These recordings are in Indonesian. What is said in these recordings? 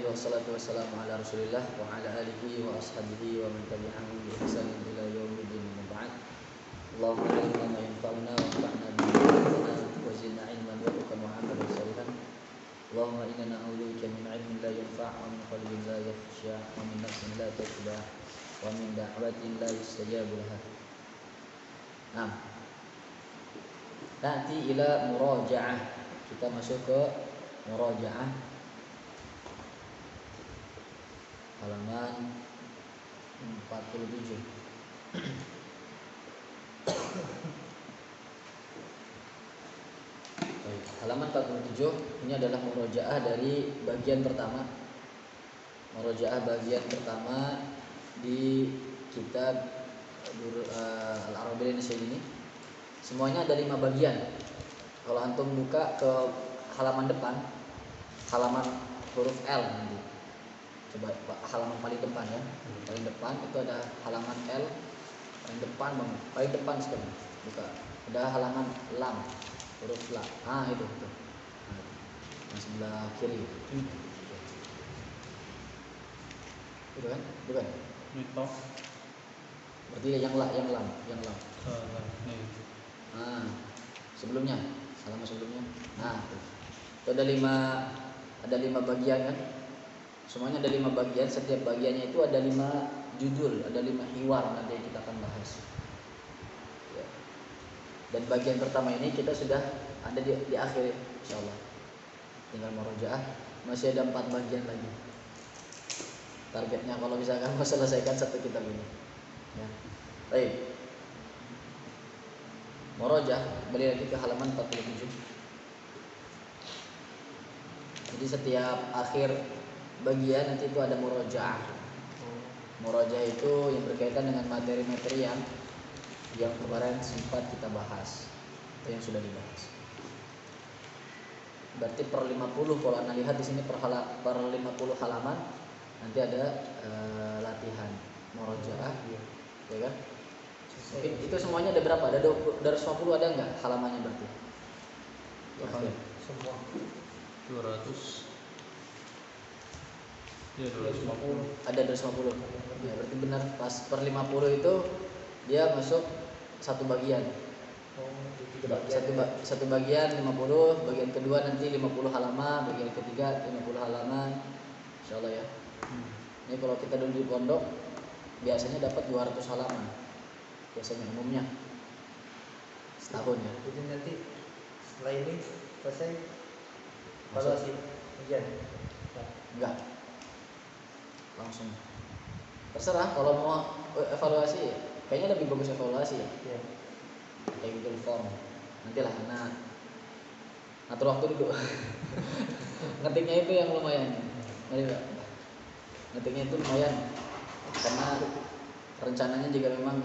wassalatu wassalamu ala Rasulillah wa ala alihi wa ashabihi wa man tabi'ahum bi ihsanin ila yaumiddin wa ba'd. Allahumma 'allimna ma yanfa'una wanfa'na bima 'allamtana wa zidna 'ilman warzuqna 'amalan shalihan. Allahumma inna na'udzubika min 'ilmin la yanfa' wa min qalbin la yakhsha wa min nafsin la tashba' wa min da'watin la yustajabu laha. Nah, nanti ila muraja'ah. Kita masuk ke muraja'ah halaman 47. Baik, halaman 47 ini adalah murajaah dari bagian pertama. Murajaah bagian pertama di kitab Al-Arabiyyin ini. Semuanya ada 5 bagian. Kalau antum buka ke halaman depan, halaman huruf L nanti. Coba halaman paling depan ya. Paling depan itu ada halaman L. Paling depan banget. Paling depan sekali. Buka. Ada halaman lam. Huruf lam. Ah itu. Nah, yang sebelah kiri. Itu kan? Bukan? Itu. Berarti yang lam. Ah, sebelumnya. Halaman sebelumnya. Nah, itu ada 5 bagian kan? Semuanya ada 5 bagian, setiap bagiannya itu ada 5 judul, ada 5 hiwar nanti yang kita akan bahas. Ya. Dan bagian pertama ini kita sudah ada di akhir insyaallah. Tinggal murajaah, masih ada 4 bagian lagi. Targetnya kalau misalkan mau selesaikan 1 kitab ini. Ya. Baik. Murajaah, kembali lagi ke halaman 47. Jadi setiap akhir bagian nanti itu ada murajaah. Murajaah itu yang berkaitan dengan materi-materi yang kemarin sempat kita bahas atau yang sudah dibahas. Berarti per 50 kalau Anda lihat di sini per 50 halaman nanti ada latihan murajaah, ya kan? Mungkin itu semuanya ada berapa? Ada 250 ada enggak halamannya berarti? Ya, semua 200. Ya 250. Ada 250. Ya, berarti benar pas per 50 itu dia masuk satu bagian. Satu bagian 50, bagian kedua nanti 50 halaman, bagian ketiga 50 halaman. Insyaallah ya. Ini kalau kita dulu di pondok biasanya dapat 200 halaman. Biasanya umumnya setahun ya. Jadi nanti setelah ini selesai evaluasi ujian. Enggak. Langsung. Terserah kalau mau evaluasi, kayaknya lebih bagus evaluasi ya. Iya. Kayak Google Form. Nantilah anak atur waktu dulu. Ngetiknya itu yang lumayan. Mari Pak. Ngetiknya itu lumayan. Karena rencananya juga memang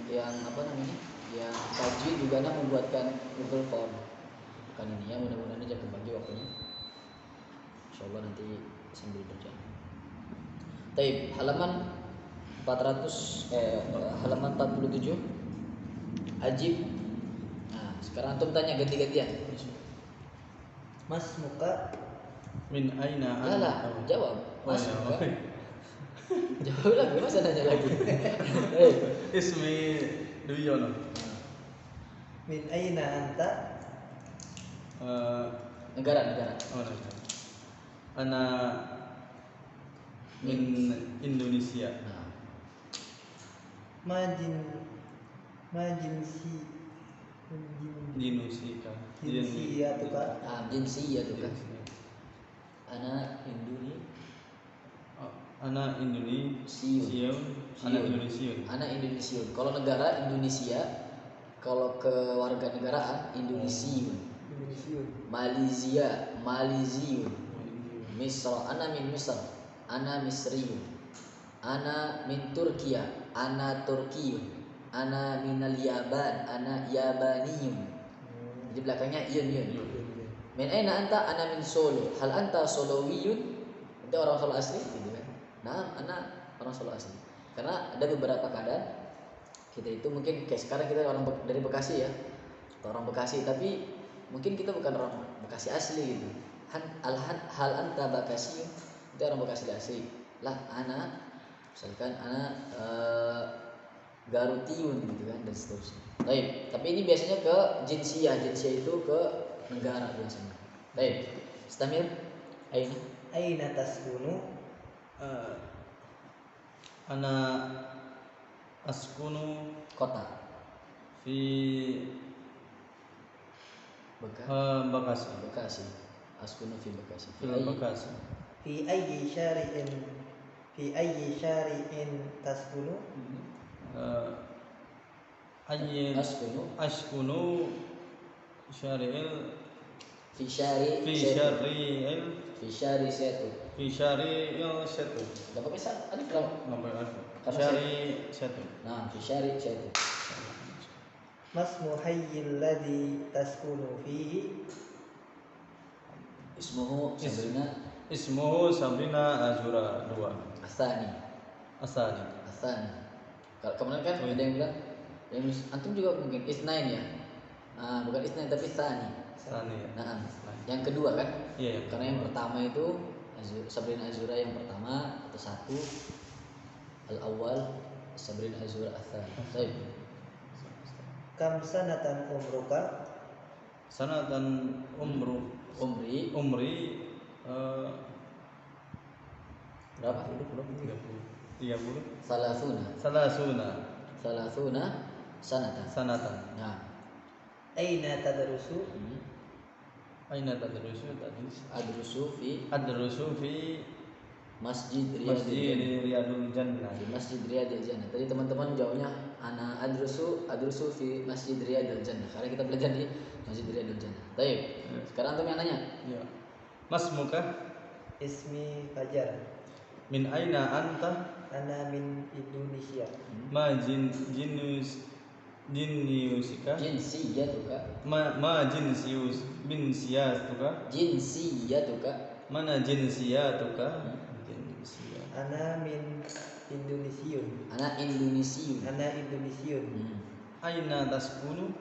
yang apa namanya? Yang kaji juga membuatkan Google Form. Bukan ini ya, mudah-mudahan aja kebagi waktunya. Insyaallah nanti sambil berjalan. Taib, halaman 47 Ajib. Nah, sekarang antum tanya ganti-gantian. Mas muka Min aina Alah, jawab. Mas ya. muka. Jawab lagi, masa nanya lagi. Ismi Duyono. min aina anta? Negara. Oh, Ana min Indonesia. Nah, Majinsi Indonesia. jinsiyatuka? jinsiyatuka. Ana Indonesia. Anak Indonesia. Anak Indonesia. Kalau negara Indonesia, kalau kewarganegaraan Indonesiun. Malaysia. Misr, ana min Misr. Ana Misriun. Ana min Turkiya. Ana Turkiyun. Ana minal Yaban. Ana Yabaniyun. Di belakangnya yun. Min aina anta? Ana min Solo. Hal anta Solowiyun? Itu orang Solo asli gitu kan. Nah, ana orang Solo asli. Karena ada beberapa keadaan kita itu mungkin kayak sekarang kita orang dari Bekasi ya. Atau orang Bekasi, tapi mungkin kita bukan orang Bekasi asli gitu. hal anta Bakasi, itu orang Bekasi asli. Lah ana misalkan ana Garutiun gitu kan dan seterusnya. Baik, tapi ini biasanya ke jinsiyah itu ke negara biasanya. Baik, istamir aina Aina taskunu? Ana askunu kota fi Bekasi. Bekasi. Askunu fi Bekasi. Fi Bekasi. Fi ayyi syari'in? Fi ayyi syari'in taskunu? Askunu syari'il fi syari fi syari'il fi syari setu. fi syari'il syatu. Enggak pakai alif lam. Nomor alif. Karena Syari syatu. Nah, fi syari setu. Masmu hayyil ladzi taskunu fihi? Ismuhu Sabrina Ismuhu Sabrina Azura 2. Asani. Asani. Kalau kemarin kan ada yang bilang, yang antum juga mungkin isnain ya. Bukan isnain tapi sani. Sani. Nah, yang kedua kan? Iya. Karena yang pertama itu Sabrina Azura yang pertama atau satu. Al-awwal Sabrina Azura Asani. Baik. Kam sanatan umruka? Sanatan umri Berapa? 30. Salasuna sanatan. Nah, Aina tadrusu? Aina tadrusu tadi? Adrusu fi Masjid Riyadul Jannah. Di Masjid Riyadul Jannah. Tadi teman-teman jawabnya ana adrusu fi Masjid Riyadul Jannah. Karena kita belajar di Masjid Riyadul Jannah. Baik. Sekarang antum yang nanya. Ya. Masmuka? Ismi Fajar. Min aina anta? Ana min Indonesia. Ma jinsiyusika? Jinsiyatuka. Ma jinsiyatuka? Jinsiyatuka. Mana jinsiyatuka? Ana min Indonesiun. Ana Indonesiun. Aina taskunu?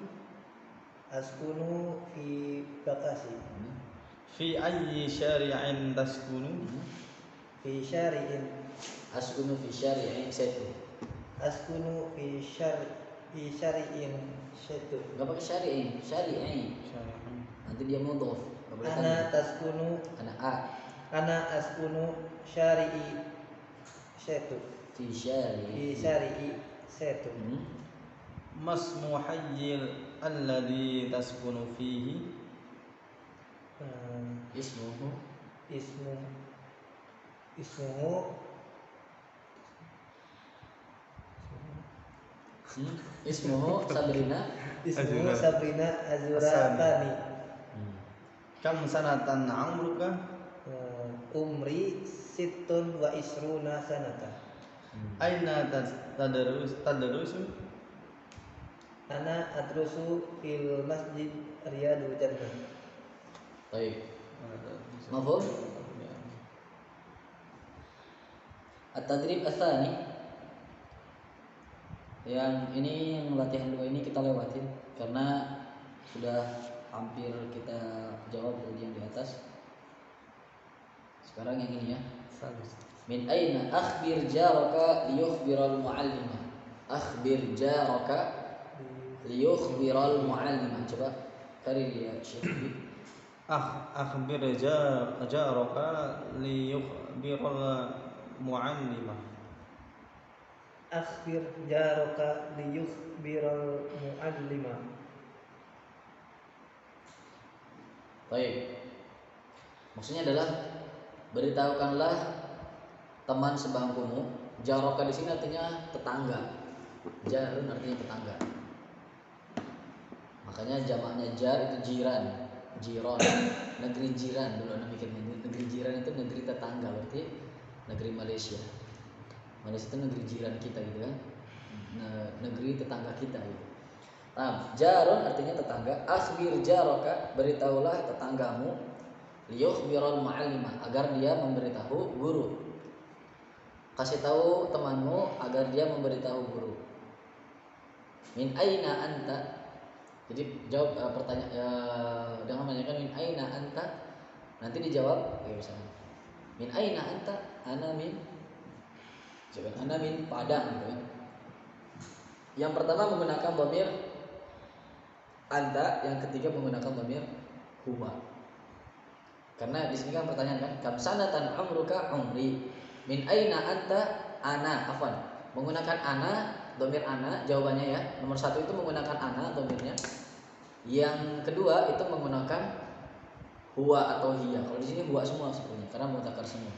Askunu fi Bekasi. Fi ayyi syari'in taskunu? Fi syari'in. Askunu fi syari'in setu. Askunu fi syari'in syaitu. Enggak pakai syari'in. Nanti dia mudhof. Ana taskunu. Ana askunu syari'i syaitu. Fi syari'i syaitu. Masmu hayyil alladhi taskunu fihi? Ismuhu Sabrina Azura Tani. Kam sanatan amruka? Umri situn wa isruna sanata. Aina tadrusu? Ana adrusu fil Masjid Riyadul Jannah. Baik. Mafhum? At-tadrib ats-tsani. Yang ini yang latihan 2 ini kita lewatin karena sudah hampir kita jawab yang di atas. Sekarang yang ini ya. Min aina akhbir jaraka liyukhbiral muallimah. Akhbir jaraka liyukhbiral muallimah. Coba kari dia Syekh. Akhbir jaraka liyukhbiral muallimah. Akhbir jaraka liyukhbiral muallimah. Baik. Maksudnya adalah beritahukanlah teman sebangkumu. Jaraka di sini artinya tetangga. Jarun artinya tetangga. Makanya jamaknya jar itu jiran. Jiron, negeri jiran dulu anak mikirnya. Negeri jiran itu negeri tetangga, berarti negeri Malaysia. Malaysia itu negeri jiran kita gitu kan. Negeri tetangga kita gitu. Nah, jarun artinya tetangga. Akhbir jaraka, beritahulah tetanggamu. Liyukhbiral muallimah, agar dia memberitahu guru. Kasih tahu temanmu agar dia memberitahu guru. Min aina anta? Jadi jawab pertanyaan dengan menanyakan min aina anta, Nanti dijawab kayak misalnya min aina anta, ana min, jangan ana min Padang gitu kan. Yang pertama menggunakan dhamir anta, yang ketiga menggunakan dhamir huwa. Karena di sini kan pertanyaan kan, kam sanatan umruka umri, min aina anta, ana, afwan. Menggunakan ana, dhamir ana, jawabannya ya. Nomor 1 itu menggunakan ana dhamirnya. Yang kedua itu menggunakan huwa atau hiya. Kalau di sini huwa semua sebenarnya karena mudzakkar semua.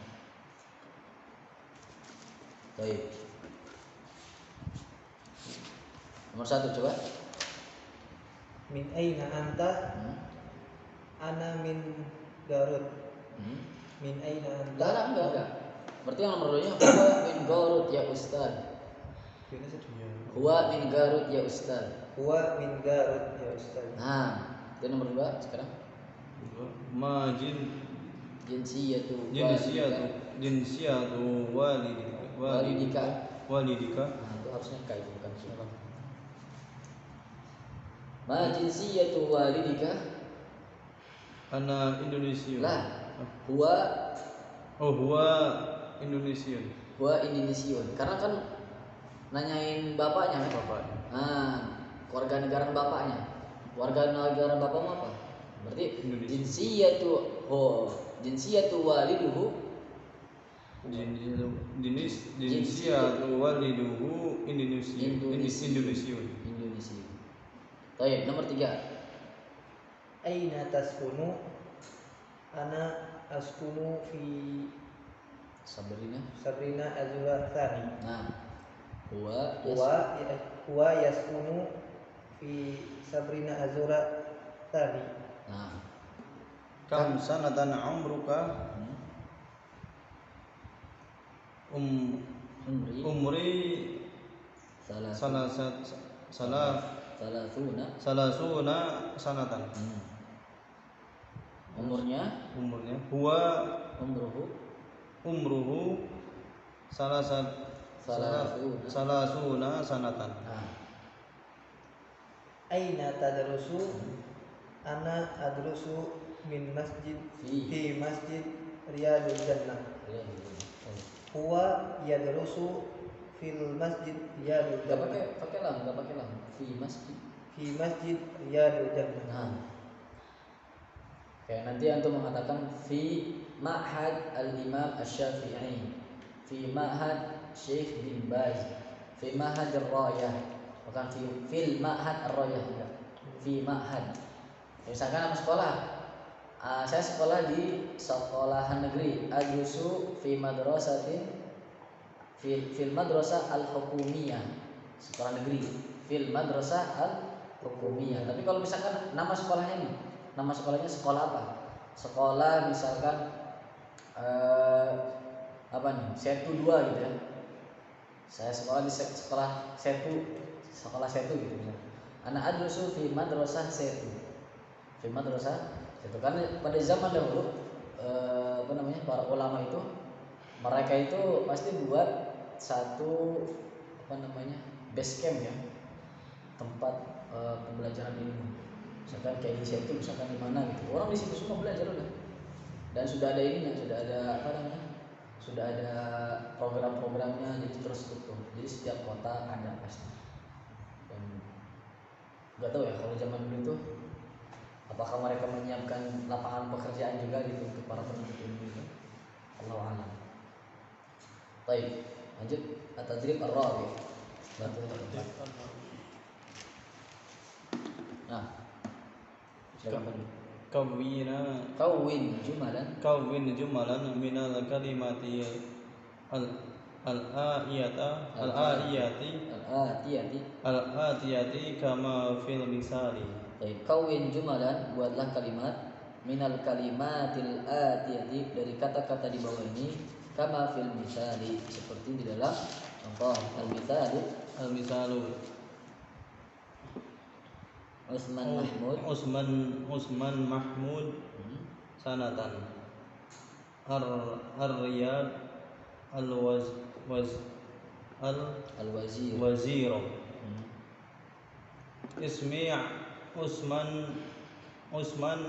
Baik. Nomor 1 coba. Min aina anta? Ana min Garut. Min aina anta? Enggak. Berarti yang nomor 2-nya huwa min Garut ya Ustaz. Huwa min Garut ya Ustaz. Huwa min Garut ya Ustaz. Nah, itu nomor 2 sekarang. Majin Jinsiyatu walidika. Nah, itu harusnya kayak itu bukan siapa. Ma jinsiyatu walidika? Ana Indonesia. Lah, huwa Indonesia. Huwa Indonesiun. Karena kan nanyain bapaknya kan? Bapaknya. Nah, warga negara bapaknya. Warga negara bapakmu apa? Berarti Indonesia. jinsiyatu waliduhu Jinsiyatu waliduhu Indonesia. Baik, nomor 3. Aina taskunu? Ana askunu fi Sabrina Azura Tsani. Nah, huwa yaskunu fi Sabrina Azura Tsani. Nah, Kam sanatan umruka? Umri salasuna sanatan. Umurnya Huwa umruhu salasuna sanatan. Nah, Aina tadrusu? Ana adrusu min masjid fi masjid Riyadul Jannah. Huwa yadrusu fil masjid Riyadul Jannah. Enggak pakai lam. Fi masjid Riyadul Jannah. Nah. Kayak nanti antum mengatakan fi ma'had al-Imam Asy-Syafi'i, fi ma'had Syekh bin Baz, fi ma'had ar-Rayah, bukan fil ma'had ar-Rayah, enggak. Fi ma'had. Misalkan nama sekolah, saya sekolah di sekolahan negeri, adrusu fi madrasatin fil madrasah al-hukumiyah, sekolah negeri, fil madrasah al-hukumiyah. Tapi kalau misalkan nama sekolahnya nih, nama sekolahnya sekolah apa? Sekolah misalkan apa nih? Setu 2 gitu ya. Saya sekolah di sekolah Setu gitu misalnya. Ana adrusu fi madrasah Setu. Fi madrasah Setu. Karena pada zaman dahulu para ulama itu mereka itu pasti buat satu base camp ya, tempat pembelajaran ilmu. Misalkan kayak di situ, misalkan di mana gitu, orang di situ semua belajar udah. Dan sudah ada ininya, sudah ada program-programnya, jadi terstruktur. Jadi setiap kota ada pasti. Dan nggak tahu ya kalau zaman dulu itu apakah mereka menyiapkan lapangan pekerjaan juga gitu untuk para penuntut ilmu itu. Allahu a'lam. Baik, lanjut at-tadrib ar-rabi'. Nah, Kawin jumalan minal kalimati al-atiyati kama fil misali. Baik, kawin jumalan, buatlah kalimat minal kalimatil atiyati, dari kata-kata di bawah ini, kama fil misali, seperti di dalam contoh. Al-misalu Usman Mahmud sanatan. Ar-Riyad al-Wazir. Ismi Usman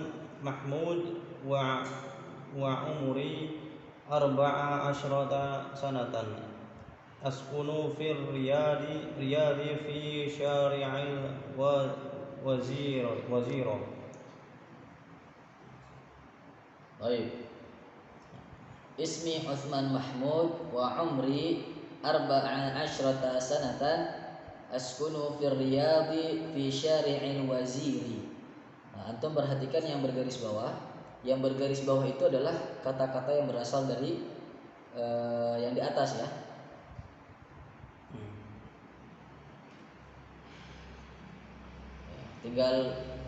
محمود وعمري 14 سنة أسكن في الرياض في شارع الوزير. Baik. Ismi Uthman Mahmud wa umri 14 sanatan askunu fir riyadi fi syari'il waziri. Nah, antum perhatikan yang bergaris bawah. Yang bergaris bawah itu adalah kata-kata yang berasal dari yang di atas ya. Tinggal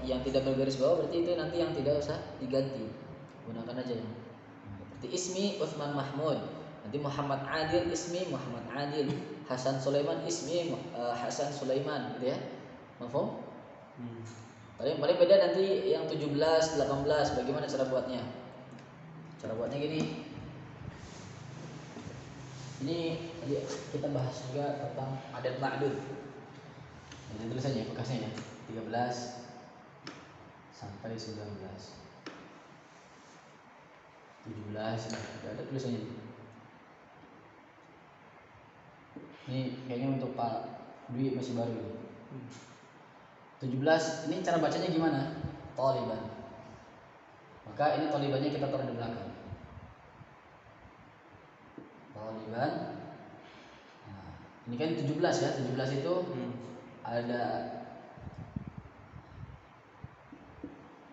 yang tidak bergaris bawah berarti itu nanti yang tidak usah diganti. Gunakan aja yang seperti ismi Uthman Mahmud, nanti Muhammad Adil ismi Muhammad Adil, Hasan Sulaiman ismi Hasan Sulaiman gitu ya. Mafhum? Paling beda nanti yang 17, 18 bagaimana cara buatnya? Cara buatnya gini. Ini tadi kita bahas juga tentang adat ma'dud. Ini tulis saja bekasnya ya. 13 sampai 19. 17 ada tulisannya. Ini kayaknya untuk Pak Dwi masih baru ini. 17 ini cara bacanya gimana? Taliban. Maka ini talibannya kita taruh di belakang. Taliban. Nah, ini kan 17 ya. 17 itu ada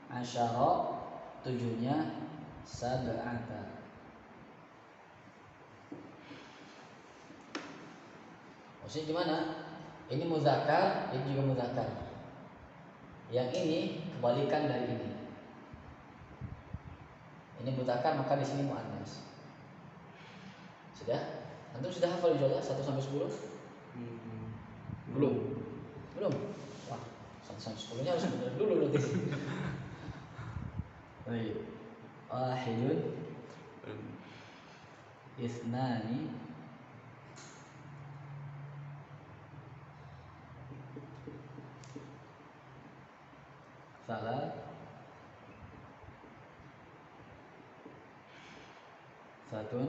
asyara, 7-nya sab'ata. Maksudnya gimana? Ini muzakkar, ini juga muzakkar. Yang ini kebalikan dari ini. Ini muzakkar maka di sini muannas. Sudah? Antum sudah hafal insyaallah 1 sampai 10? Belum. Belum. Wah, 1 sampai 10-nya harus benar dulu berarti. Baik. Wahidun Ithnani Salat Satun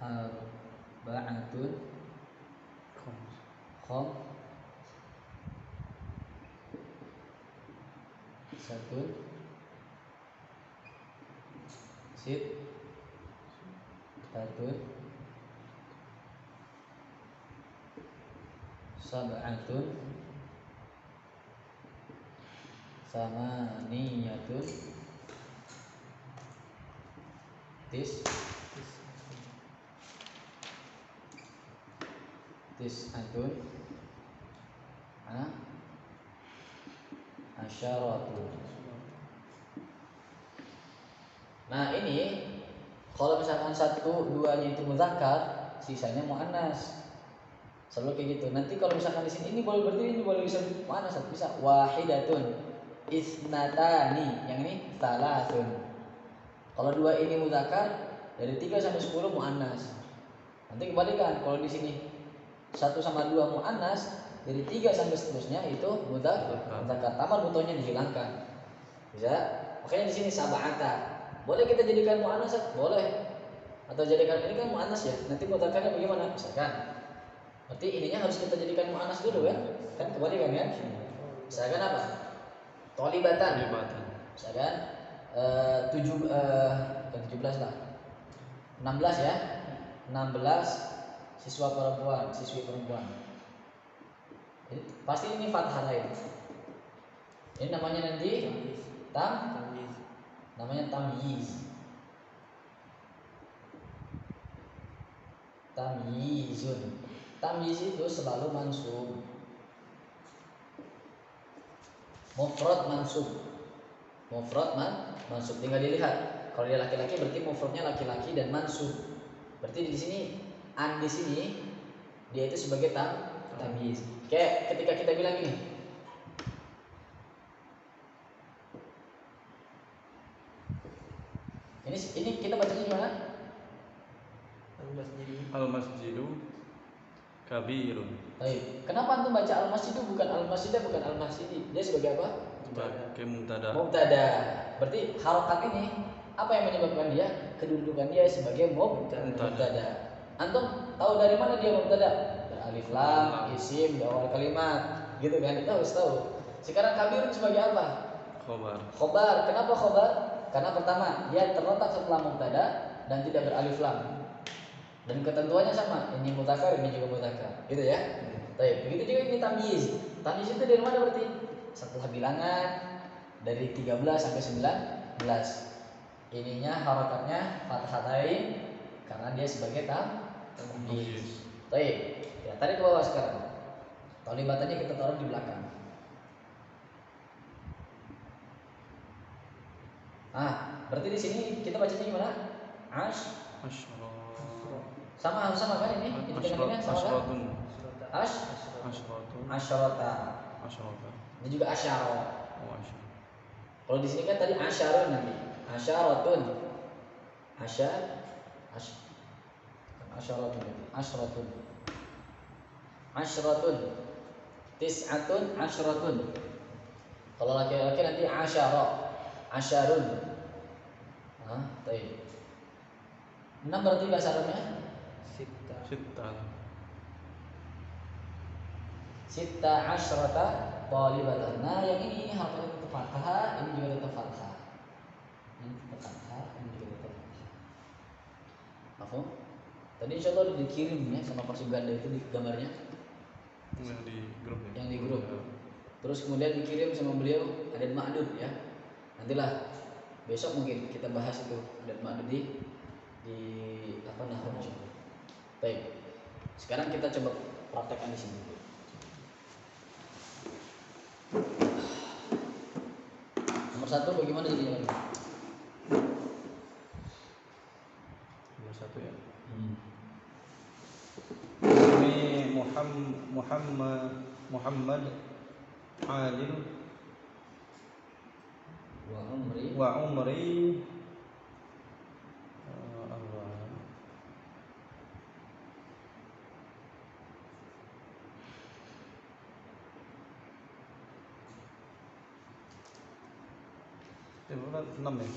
Arba'atun Khom Satun Sit Tatun Sab'atun Samaniyatun Tis'atun Asyaratun. Nah ini kalau misalkan 1, 2-nya itu muzakkar, sisanya muannas. Selalu kayak gitu. Nanti kalau misalkan di sini ini boleh berarti ini boleh bisa muannas, bisa wahidatun, isnatani, yang ini salasun. Kalau 2 ini muzakkar, dari 3 sampai 10 muannas. Nanti kebalikan, kalau di sini 1 sama 2 muannas, dari 3 sampai seterusnya itu muzakkar. Tamar butohnya dihilangkan. Bisa? Makanya di sini sab'ata. Boleh kita jadikan muannas? Boleh. Atau jadikan ini kan muannas ya. Nanti mudzakarnya bagaimana? Misalkan. Berarti ininya harus kita jadikan muannas dulu kan? Kan kebalikan kan? Misalkan apa? Tolibatan. Misalkan 17 lah. 16 ya. 16 siswi perempuan. Jadi, pasti ini fathah lain. Ini namanya nanti namanya tamyiz. Tamyizun. Tamyiz itu selalu mansub. Mufrad mansub. Mansub. Tinggal dilihat. Kalau dia laki-laki berarti mufradnya laki-laki dan mansub. Berarti di sini di sini dia itu sebagai tamyiz. Kayak ketika kita bilang ini. Ini kita bacanya gimana? Al-masjidu kabirun Baik. Kenapa antum baca al-masjidu bukan al-masjidah bukan al-masjidi? Dia sebagai apa? sebagai mubtada. Mubtada. Berarti harokat ini apa yang menyebabkan dia? Kedudukan dia sebagai mubtada. Antum tahu dari mana dia mubtada? Alif lam, isim di awal kalimat, gitu kan? Kita harus tahu. Sekarang kabirun sebagai apa? Khobar. Khobar. Kenapa khobar? Karena pertama dia terletak setelah mubtada dan tidak beralif lam. Dan ketentuannya sama, ini mutakar, ini juga mutakar, gitu ya. Baik, begitu juga ini tamyiz. Tamyiz itu dari mana berarti? Setelah bilangan dari 13 sampai 19. Ininya harakatnya fathatain karena dia sebagai tamyiz. Baik. Ya, tarik ke bawah sekarang. Tolibatannya kita taruh di belakang. Berarti di sini kita bacanya gimana? Sama kan ini? Dengan ini sama kan? Asyarata. Ini juga asyara. Kalau di sini kan tadi asyarun nanti. Asyaratun. Asyaratun. Asyratun. Tis'atun asyratun. Kalau laki-laki nanti asyara. Asyarun. Baik. 6 berarti bahasa Arabnya? Sitta asyrata talibatan. Nah, yang ini harusnya tetap fathah, ini juga tetap fathah. Ini tetap fathah, ini juga tetap fathah. Paham? Tadi insya Allah udah dikirim ya sama Pak Suganda itu di gambarnya. Yang di grup ya. Yang di grup. Terus kemudian dikirim sama beliau ada ma'dud ya. Nantilah besok mungkin kita bahas itu dan ma'dud di apa namanya. Baik. Sekarang kita coba praktekkan di sini. Nomor 1 bagaimana jadinya? Nomor 1 ya. Ini Muhammad Adil wa umri berapa? 6 ya?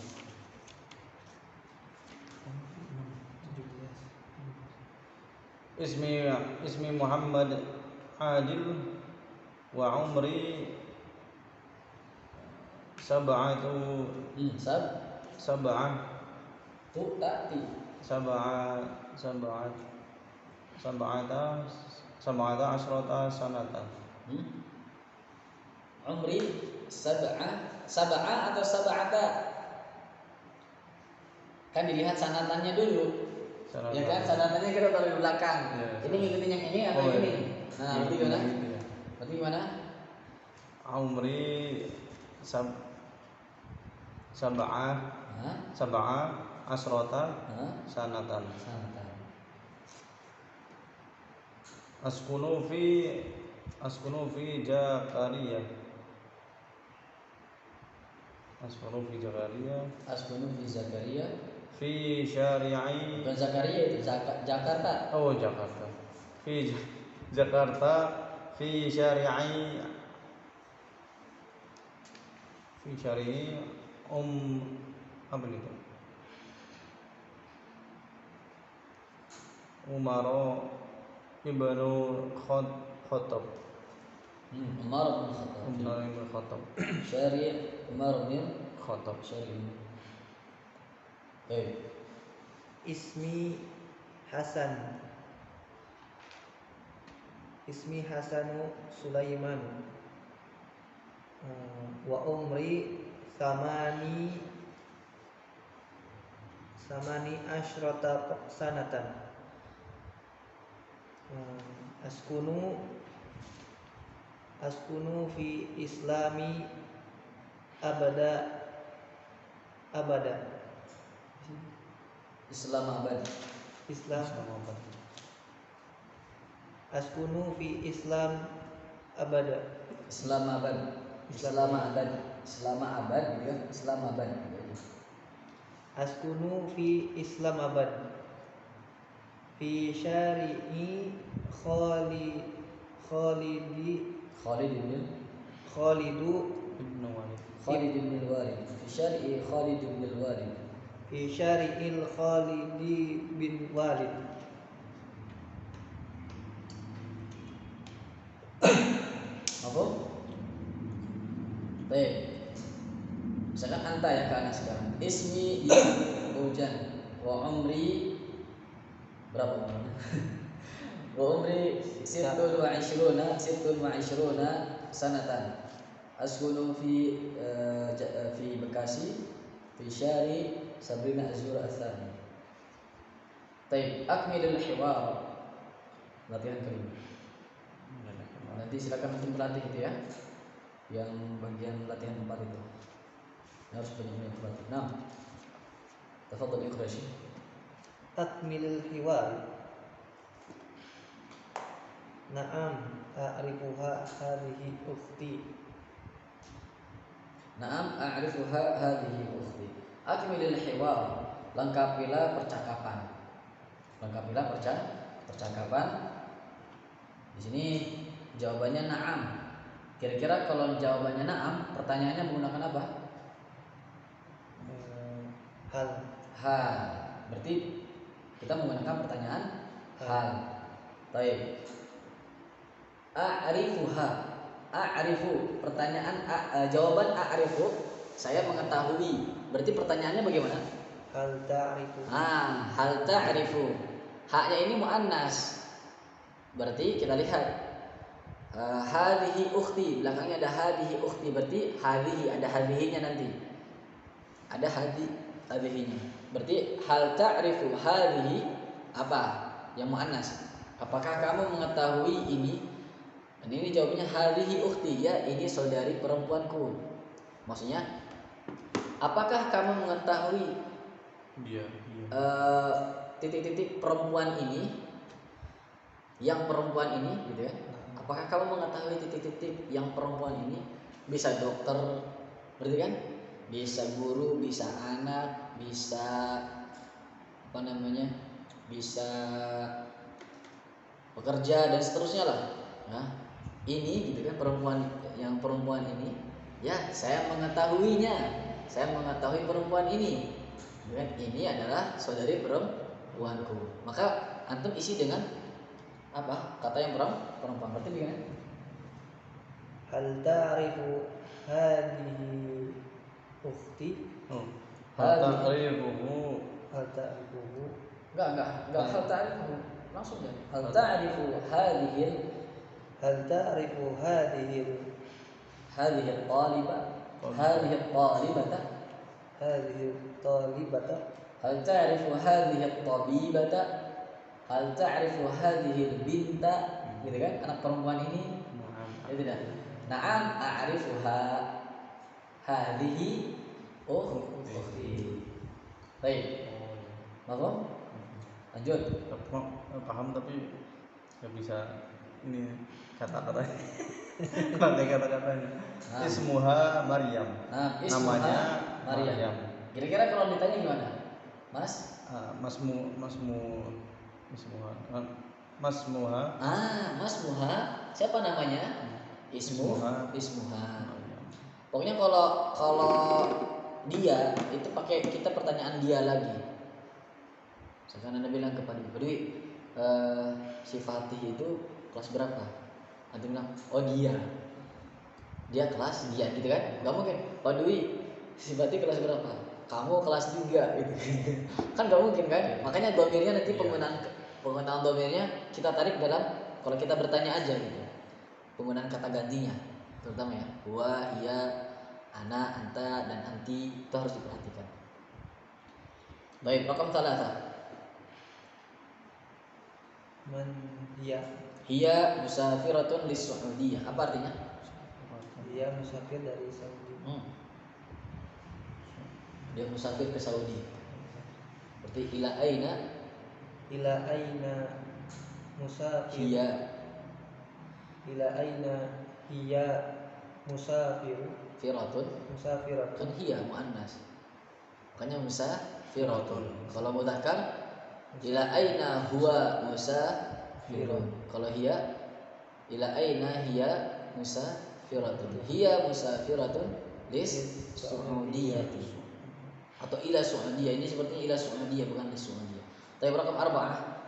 Ismi Muhammad Adil wa umri sab'atu sab'ah Tati sab'ata asrata sanatan. Umri sab'a atau sab'ata? Kan dilihat sanatannya dulu. Ya kan, sanatannya kita taruh di belakang. Ya, ini ngikutin yang ini atau yang ini? Nah, berarti gimana? Berarti gimana? Umri sab'a asrata sanatan. Askunu fi Jakariyah. Fi syari'i. Bukan Zakaria itu Jakarta. Oh, Jakarta. Fi Jakarta fi syari'i apa itu? Umar ibnu Khattab. Umar bin Khattab. Syari' Umar bin Khattab. Syari'. Ismi Hasanu Sulaiman wa umri samani asyrata sanatan. Askunu fi Islami abada. Islamabad. Askunu fi Islam abada. Islamabad gitu kan? Islamabad gitu. Askunu fi Islamabad. fi syari'i Khalidi Khalid bin Khalidu Ibn Walid. Khalid bin Walid. Fi syari'i Khalid bin Walid. fi syari'il Khalidi bin Walid. Apa? Baik. Misalkan anta ya ke anak sekarang. Ismi Ujan wa umri berapa umurnya? Wa umri sittun wa ishruna sanatan. Askunu fi Bekasi fi syari Sabrina Azura Atsani. Baik, akmilul hiwar. Latihan kelima. Nanti silakan untuk berlatih itu ya. Yang bagian latihan 4 itu. Harus benar-benar berlatih. Nah, tafadhal iqra Syekh. Akmilul hiwar. Na'am a'rifuha hadhihi ukhti. Naam a'rifuha hadhihi ukhti. Akmilil hiwar. Lengkapilah percakapan. Lengkapilah percakapan. Di sini jawabannya na'am. Kira-kira kalau jawabannya na'am, pertanyaannya menggunakan apa? Hal. Hal. Berarti kita menggunakan pertanyaan hal. Baik. A'rifuha. A'rifu. Pertanyaan jawaban a'rifu, saya mengetahui. Berarti pertanyaannya bagaimana? Hal ta'rifu. Hal ta'rifu. Haknya ini muannas. Berarti kita lihat hadhihi ukhti, belakangnya ada hadhihi ukhti, berarti hadhihi ada hadhihinya nanti. Ada hadhihinya. Berarti hal ta'rifu hadhihi apa? Yang muannas. Apakah kamu mengetahui ini? Dan ini jawabannya hadhihi ukhti, ya ini saudari perempuanku. Maksudnya apakah kamu mengetahui titik-titik perempuan ini, yang perempuan ini gitu ya? Apakah kamu mengetahui titik-titik yang perempuan ini? Bisa dokter, berarti kan? Bisa guru, bisa anak, bisa apa namanya? Bisa pekerja dan seterusnya lah. Nah, ini gitu kan perempuan ini, ya saya mengetahuinya. Saya mengetahui perempuan ini. Dan ini adalah saudari perempuanku. Maka antum isi dengan apa? Kata yang perempuan. Berarti gimana? Hal ta'rifu hadhihi ukhti. Hal ta'rifuhu. Hal ta'rifuhu. Enggak hal ta'rifu. Langsung ya. Hal ta'rifu hadhihi talibah. Hadhihi talibata. Hadhihi talibata. Hal ta'rifu hadhihi tabibata. Hal ta'rifu hadhihi binta. Gitu kan? Anak perempuan ini. Ya tidak. Na'am a'rifuha hadhihi ukhti. Baik. Paham? Lanjut. Paham tapi nggak bisa ini kata-kata. Pakai kata-katanya. Ismuha Maryam. Namanya Maryam. Kira-kira kalau ditanya gimana, Mas? Masmuha. Masmuha. Siapa namanya? Ismuha. Pokoknya kalau dia itu pakai kita pertanyaan dia lagi. Misalkan Anda bilang kepada Dwi, si Fatih itu kelas berapa? Anda bilang, oh dia kelas dia gitu kan? Gak mungkin. Oh Dwi, si Fatih kelas berapa? Kamu kelas 3 gitu. Kan gak mungkin kan? Makanya domirnya nanti penggunaan domirnya kita tarik dalam, kalau kita bertanya aja gitu. Penggunaan kata gantinya terutama ya, huwa, hiya, ana, anta, dan anti itu harus diperhatikan. Baik, raqam 3. Man hiya. Hiya musafiratun lis-Saudiyah. Apa artinya? Dia musafir dari Saudi. Dia musafir ke Saudi. Berarti ila aina musafir. hiya. Ila aina hiya musafir. Musafiratun. Kan hiya muannas. Makanya musafiratun. Kalau mudzakkar Ila aina huwa musafirun. Kalau hiya, ila aina hiya musafiratun. Hiya musafiratun lis Saudiyati. Atau ila Saudiyah, ini sepertinya ila Saudiyah bukan lis Saudiyah. Tapi rakam arba'ah.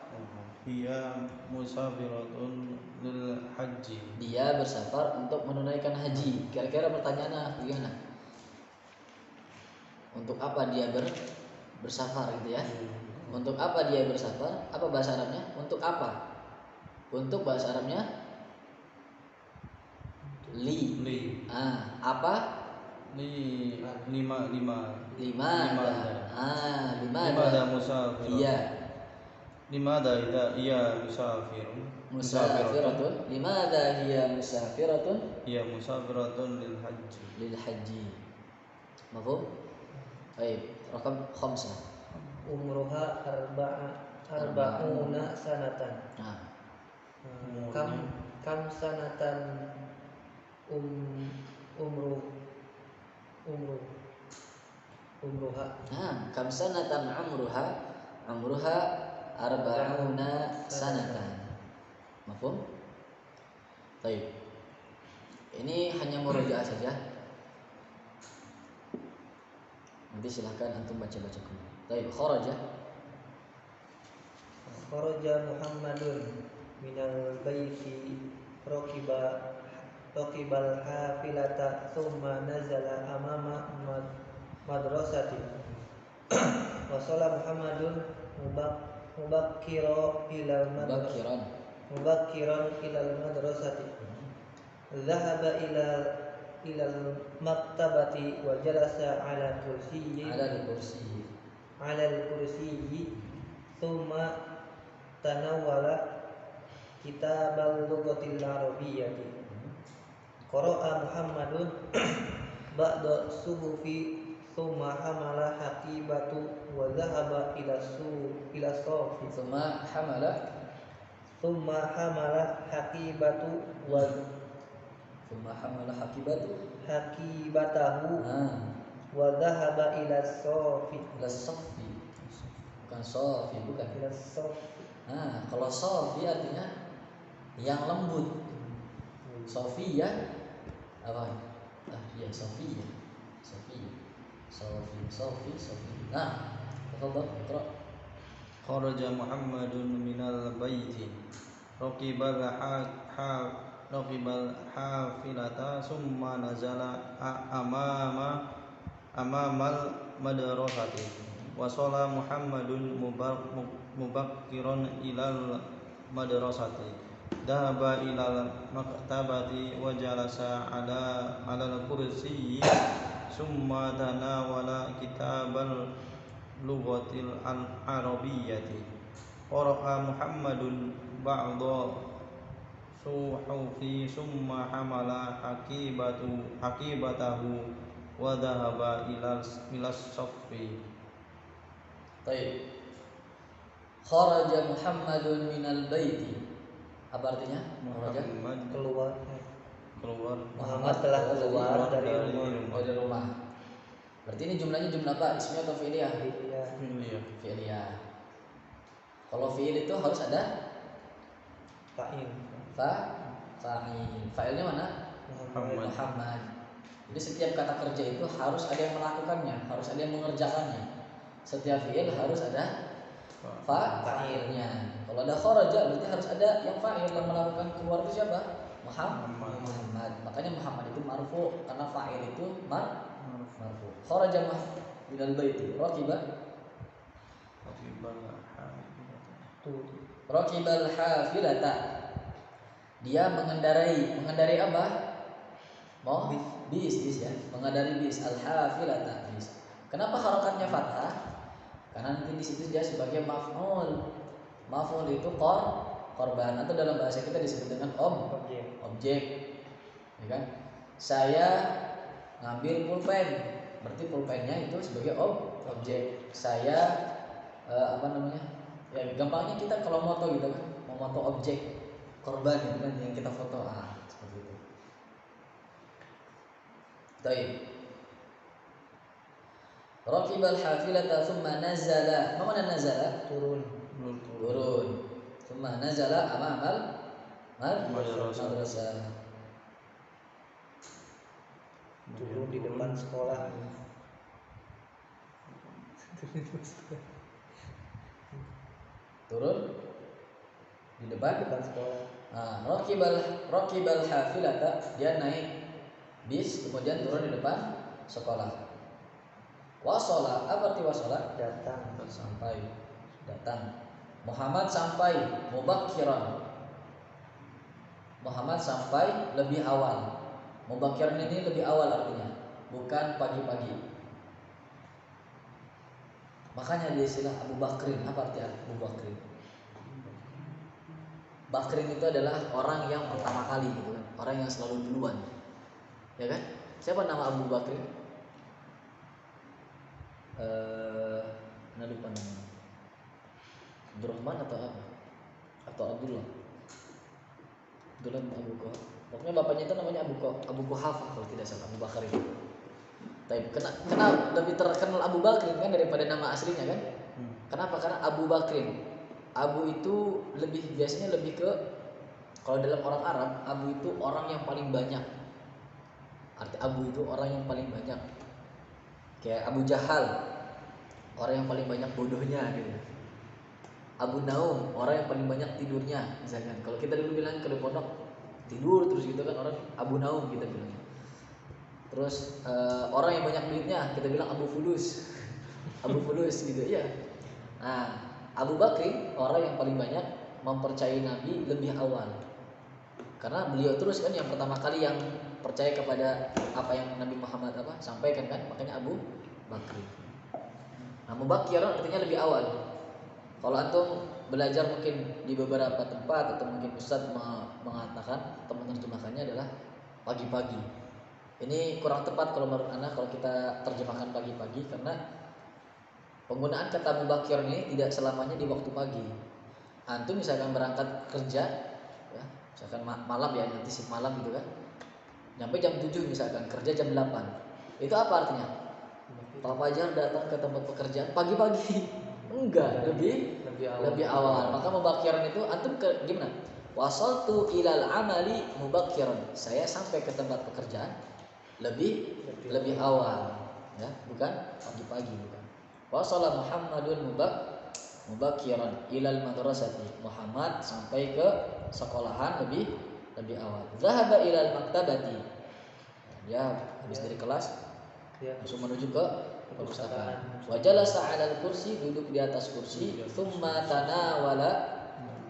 Hiya musafiratun lil haji. Dia bersafar untuk menunaikan haji. Kira-kira pertanyaannya gimana? Untuk apa dia bersafar gitu ya? Untuk apa dia bersafar? Apa bahasa Arabnya? Untuk apa? Untuk bahasa Arabnya li. Apa? Lima. Limada musafir. Iya. Limada iya Musafiratun. Limada hiya musafiratun? Iya musafiratun lil haji. Mafhum? Baik, rakam 5. Umruha arba'una sanatan. Nah, Kam sanatan umruha. Kam sanatan umruha arba'una sanatan. Mafhum? Baik. Ini hanya murojaah saja. Nanti silahkan antum baca-baca kembali. Baik, kharaja Muhammadun minal baiti raqibal hafilata thumma nazala amama madrasati. Wasala Muhammadun mubakkiran ilal madrasati. Dhahaba ilal maktabati wa jalasa ala kursiyyi thumma tanawwala kitabal lughatil arabiyyati. Qara'a Muhammadun ba'da suhufi thumma hamala haqibatu wa dhahaba ila safi. Thumma hamala haqibatahu wa dhahaba ila safi. Bukan sofi, bukan. Ila safi. Kalau sofi artinya yang lembut. Sofi ya apa? Ya sofi. Nah, tafadhal iqra. Kharaja Muhammadun minal baiti raqibal hafilata summa nazala amamal madrasati. Wasala Muhammadun mubakkiran ilal madrasati. Dhahaba ilal maktabati wa jalasa ala kursiyyi summa tanawala kitabal lughatil arabiyyati. Qara'a Muhammadun ba'da suhufi summa hamala haqibatahu wa dhahaba ila saffi. Baik. Kharaja Muhammadun minal baiti. Apa artinya? Muhammad Keluar. Muhammad telah keluar dari rumah. Berarti ini jumlahnya jumlah apa? Ismiyah atau fi'liyah? Fi'liyah. Kalau fi'il itu harus ada fa'il. Fa'il. Fa'ilnya mana? Muhammad. Jadi setiap kata kerja itu harus ada yang melakukannya, harus ada yang mengerjakannya. Setiap fi'il harus ada fa'ilnya. Kalau ada kharaja berarti harus ada yang fa'il yang melakukan keluar itu siapa? Muhammad. Makanya Muhammad itu marfu karena fa'il itu marfu. Kharaja minal baiti raqibal hafilata. Dia mengendarai apa? Bis ya. Mengendarai bis al-hafilata bis. Kenapa harakatnya fathah? Karena nanti di situ dia sebagai maf'ul. Maf'ul itu korban atau dalam bahasa kita disebut dengan objek. Ya kan? Saya ngambil pulpen. Berarti pulpennya itu sebagai objek. Saya Ya gampangnya kita kalau moto gitu kan, mau moto objek korban gitu kan yang kita foto seperti itu. Baik. Raqibal hafilata thumma nazala. Mana nazala? Turun. turun. Tsumma nazala amamal madrasah. Turun di depan sekolah. Turun di depan sekolah. Raqibal hafilata, dia naik bis kemudian turun di depan sekolah. Wasala, apa arti wasala? Datang. Sampai, datang. Muhammad sampai mubakkiran. Muhammad sampai lebih awal. Mubakkiran ini lebih awal artinya, bukan pagi-pagi. Makanya dia istilah Abu Bakrin. Apa arti Abu Bakrin? Bakrin itu adalah orang yang pertama kali gitu kan, orang yang selalu duluan, ya kan? Siapa nama Abu Bakrin? Lupa namanya. Abdurrahman atau apa? Atau Abdullah? Abdullah bin Abu Quhafah. Pokoknya bapaknya itu namanya Abu Quhafah kalau tidak salah, Abu Bakar itu. Tapi kenapa lebih terkenal Abu Bakrin kan daripada nama aslinya kan? Kenapa? Karena Abu Bakrin. Abu itu biasanya lebih ke, kalau dalam orang Arab, Abu itu orang yang paling banyak. Arti Abu itu orang yang paling banyak. Kayak Abu Jahal, orang yang paling banyak bodohnya gitu. Abu Naum, orang yang paling banyak tidurnya misalkan. Kalau kita dulu bilang ke pondok tidur terus gitu kan, orang Abu Naum kita bilang. Terus orang yang banyak duitnya kita bilang Abu Fulus. Abu Fulus gitu ya. Nah, Abu Bakri orang yang paling banyak mempercayai Nabi lebih awal. Karena beliau terus kan yang pertama kali yang percaya kepada apa yang Nabi Muhammad sampaikan kan, makanya Abu Bakri. Nah, Mubakir artinya lebih awal. Kalau antum belajar mungkin di beberapa tempat atau mungkin Ustadz mengatakan atau menerjemahkannya adalah pagi-pagi. Ini kurang tepat kalau menurut anak kalau kita terjemahkan pagi-pagi, karena penggunaan kata mubakir ini tidak selamanya di waktu pagi. Antum misalkan berangkat kerja, ya, misalkan malam ya, nanti shift malam gitu kan, nyampe jam 7 misalkan, kerja jam 8. Itu apa artinya? Pak Fajar datang ke tempat pekerjaan pagi-pagi. Enggak, lebih awal. Maka mubakiran itu antum gimana? Wasaltu ilal amali mubakiran. Saya sampai ke tempat pekerjaan lebih awal, ya, bukan pagi-pagi, bukan. Wasala Muhammadun mubakiran ilal madrasati. Muhammad sampai ke sekolahan lebih awal. Zahaba ilal maktabati. Ya, habis dari kelas langsung menuju ke perpustakaan. Wa jalasa 'alal kursi, duduk di atas kursi. Tsumma tanawala,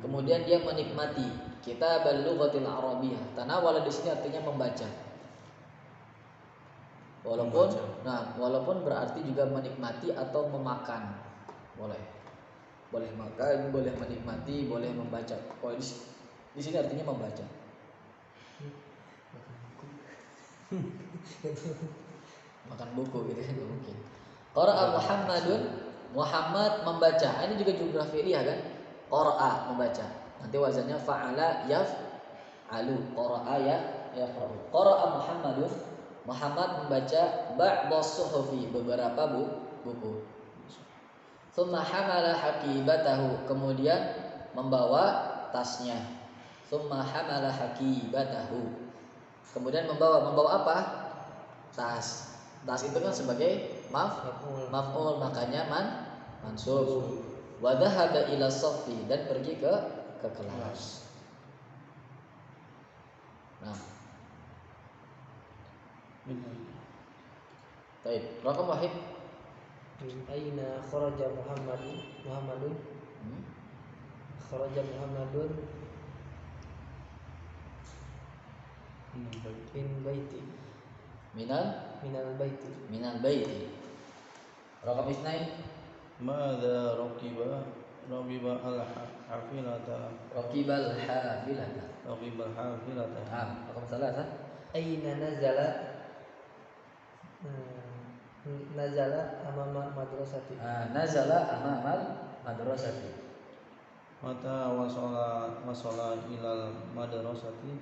kemudian dia menikmati kitabal lughatil arabiyyah. Tanawala di sini artinya membaca. Walaupun berarti juga menikmati atau memakan. Boleh makan, boleh menikmati, boleh membaca. Kalau di sini artinya membaca. Makan buku gitu kan mungkin. Qara'a Muhammad membaca. Ini juga geografi dia kan. Qara'a membaca. Nanti wazannya fa'ala yaf'alu. Qara'a yaqra'u. Qara'a Muhammad membaca ba'dhas suhufi, beberapa buku. Tsumma hamala haqibatahu, kemudian membawa tasnya. Tsumma hamala haqibatahu, kemudian membawa apa? Tas itu kan sebagai maf'ul, makanya mansub. Wa dhahaba ila saffi, dan pergi ke kelas. Nah, baik, rakam wahid. Aina kharaja Muhammadun kharaja Muhammadun min baiti minal baiti. Rakam isnain. Mada raqiba al hafilata. Raqibal hafilata. Rakam salah sah. Aina nazala amama madrasati. Nazala amamal madrasati. Mata wasala ilal madrasati.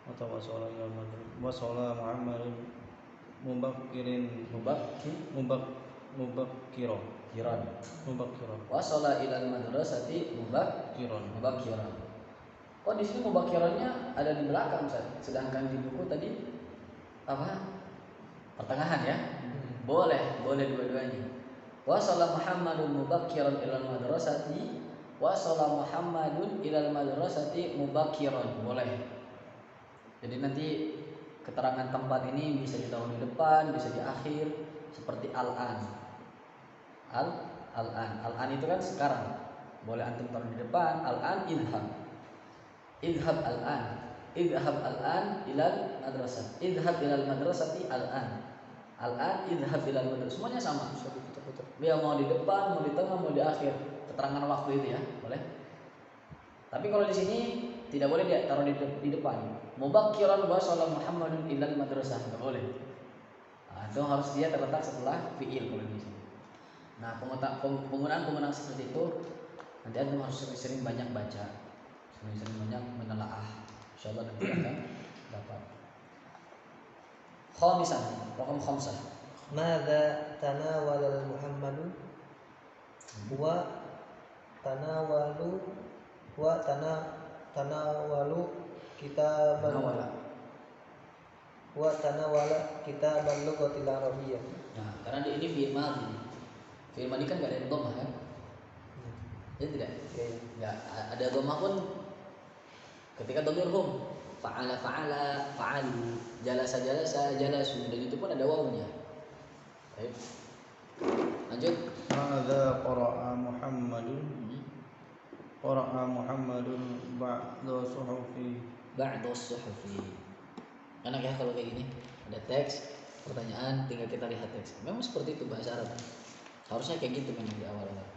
Mata wasala ilal madrasati. Wasala Muhammadun mubakkiran. kiran. Mubakkiran. Wasala ilal madrasati mubakkiran. Kok di sini mubakkirannya ada di belakang Ustaz? Sedangkan di buku tadi apa? Pertengahan ya? Boleh dua-duanya. Wasala Muhammadun mubakkiran ilal madrasati. Wasala Muhammadun ilal madrasati mubakkiran. Boleh. Jadi nanti keterangan tempat ini bisa ditaruh di depan, bisa di akhir, seperti al-an. Al-an itu kan sekarang. Boleh antum taruh di depan, al-an idhab. Idhab al-an. Idhab al-an ilal madrasah. Idhab ilal madrasati al-an. Al-an idhab ilal madrasah. Semuanya sama. Dia mau di depan, mau di tengah, mau di akhir. Keterangan waktu itu ya, boleh. Tapi kalau di sini tidak boleh dia taruh di depan. Mubakkiran wasala Muhammadun ilal madrasah, enggak boleh. Nah, itu harus dia terletak setelah fiil kalau di sini. Nah, penggunaan seperti itu nanti antum harus sering-sering banyak baca, sering-sering banyak menelaah. Insyaallah nanti akan dapat. Khamisan, raqam khamsah. Madza tanawala Muhammadun wa tanawalu kitaban wa tanawala kitaban lughatil arabiyyah. Nah, karena ini fi'il madhi. Fi'il madhi kan enggak ada dhammah kan? Ya tidak? Ya. Enggak ada dhammah pun ketika dhamir hum, fa'ala fa'alu, jalasa jalasu, dan itu pun ada wawunya. Baik. Lanjut. Ma'adha qara'a Muhammadun ba'da suhufi. Enak ya kalau kayak gini. Ada teks, pertanyaan, tinggal kita lihat teks. Memang seperti itu bahasa Arab. Harusnya kayak gitu memang di awal-awal.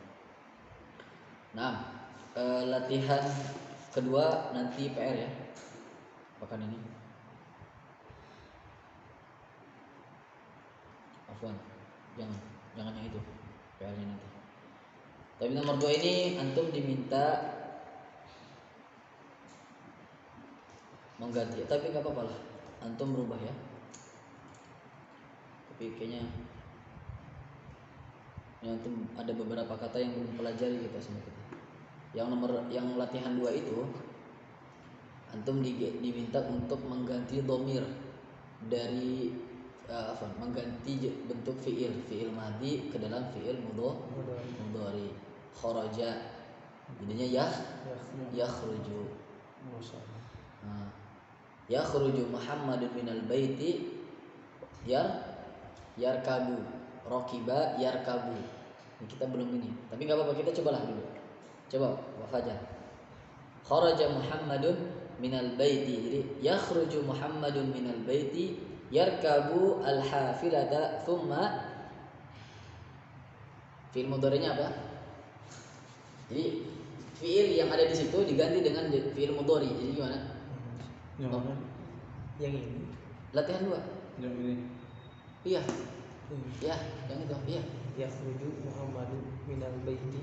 Nah, latihan kedua nanti PR ya. Pekan ini. Afwan. Jangan yang itu. PR-nya nanti. Tapi nomor 2 ini antum diminta mengganti, tapi nggak apa-apa lah, antum merubah ya. Tapi kayaknya antum ada beberapa kata yang belum pelajari kita sama kita. Yang latihan 2 itu antum diminta untuk mengganti dhamir dari mengganti bentuk fiil madhi ke dalam fiil mudhari. Kharaja jadinya yakhruju. Nah, yakhruju Muhammadun minal baiti yarkabu. Raqiba yarkabu. Ini kita belum ini. Tapi enggak apa-apa, kita cobalah dulu. Coba wafaja. Kharaja Muhammadun minal baiti. Jadi yakhruju Muhammadun minal baiti yarkabu al-hafilata thumma fiil mudhari'nya apa? Jadi fiil yang ada di situ diganti dengan fiil mudhari. Jadi gimana? Yang ini. Latihan 2. Yang ini. Iya. Ya, yang itu. Iya. Yakhruju Muhammadun minal baiti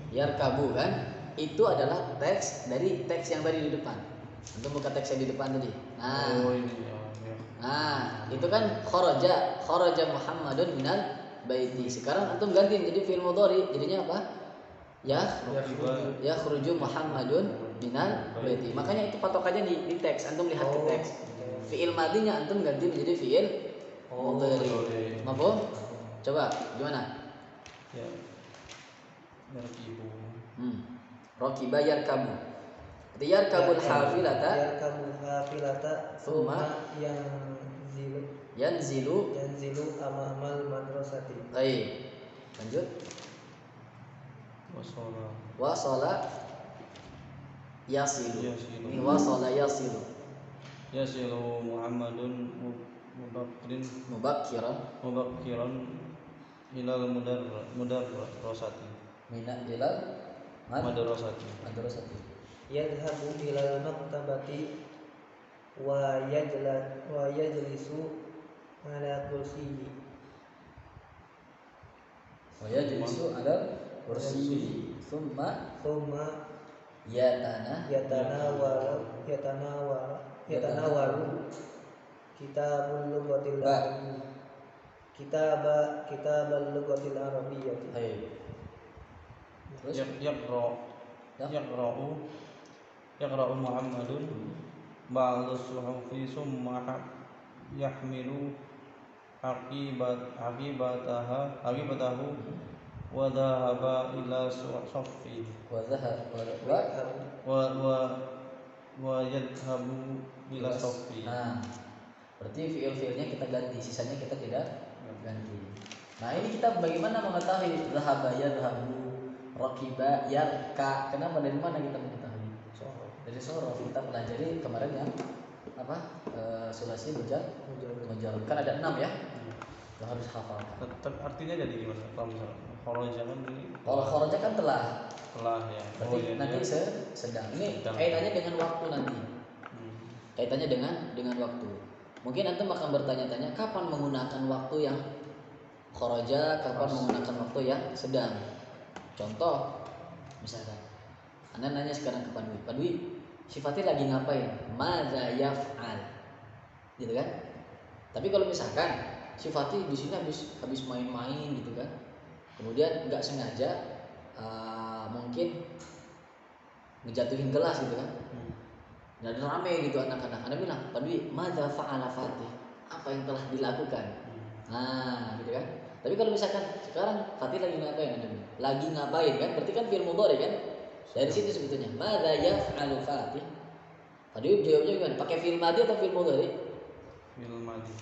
Yarkabu kan? Itu adalah teks dari teks yang tadi di depan. Untuk buka teks yang di depan tadi. Nah. Oh ini ya. Nah, itu kan kharaja Muhammadun minal baiti. Sekarang antum ganti jadi fi'il mudhari. Jadinya apa? Yakhruju Muhammadun minal baiti. Makanya itu patokannya di teks. Antum lihat ke teks. Fi'il madhinya antum ganti menjadi fi'il mudhari. Mafhum? Coba gimana? Ya. Yarkibu. Raqiba yarkabu. Berarti yarkabul hafilata thumma yanzilu amamal madrasati. Baik. Lanjut. Wasala yasilu. Ini wasala yasilu. Yasilu Muhammadun mubakkiran ilal mudarrasati. Ilal madrasati. Yadhhabu ilal maktabati wa yajlisu ala kursiyyi. Wa yajlisu ala kursiyyi. Thumma yatanawalu kitabul lughatil arabiyyah. kitab al-lughatil arabiyyah. Baik. Terus yaqra'u Muhammadun ba'da suhufi summa yahmilu aqibatahu wa dhahaba ila saffi wa yadhhabu ila saffi. Nah, berarti fiil-fiilnya kita ganti, sisanya kita tidak ganti. Nah, ini kita bagaimana mengetahui dhahaba, yadhhabu, raqiba, yarka? Kenapa, dari mana kita mengetahui? Dari sorof. Kita pelajari kemarin yang sulasi mujarrad. Kan ada 6 ya. Kita harus hafal. Artinya jadi gimana? Kalau misalnya kharaja kan ini. Kalau kharaja kan telah Ya. Berarti nanti sedang. Ini kaitannya dengan waktu nanti. Kaitannya dengan waktu. Mungkin antum akan bertanya-tanya kapan menggunakan waktu yang kharaja, kapan menggunakan waktu yang sedang. Contoh, misalkan Anda nanya sekarang ke Pak Dwi, sifatnya lagi ngapain? Madza yaf'al. Gitu kan? Tapi kalau misalkan sifatnya di sini habis main-main gitu kan. Kemudian nggak sengaja mungkin ngejatuhin gelas gitu kan. Dan rame gitu anak-anak. Anda bilang, Pak Dwi, madza fa'ala Fatih? Apa yang telah dilakukan? Nah, gitu kan. Tapi kalau misalkan sekarang Fatih lagi ngapain? Lagi ngapain kan? Berarti kan fi'il mudhari kan? Dari situ sebetulnya. Madza yaf'alu Fatih? Pak Dwi jawabnya gimana? Pakai fi'il madhi atau fi'il mudhari? Fi'il madhi.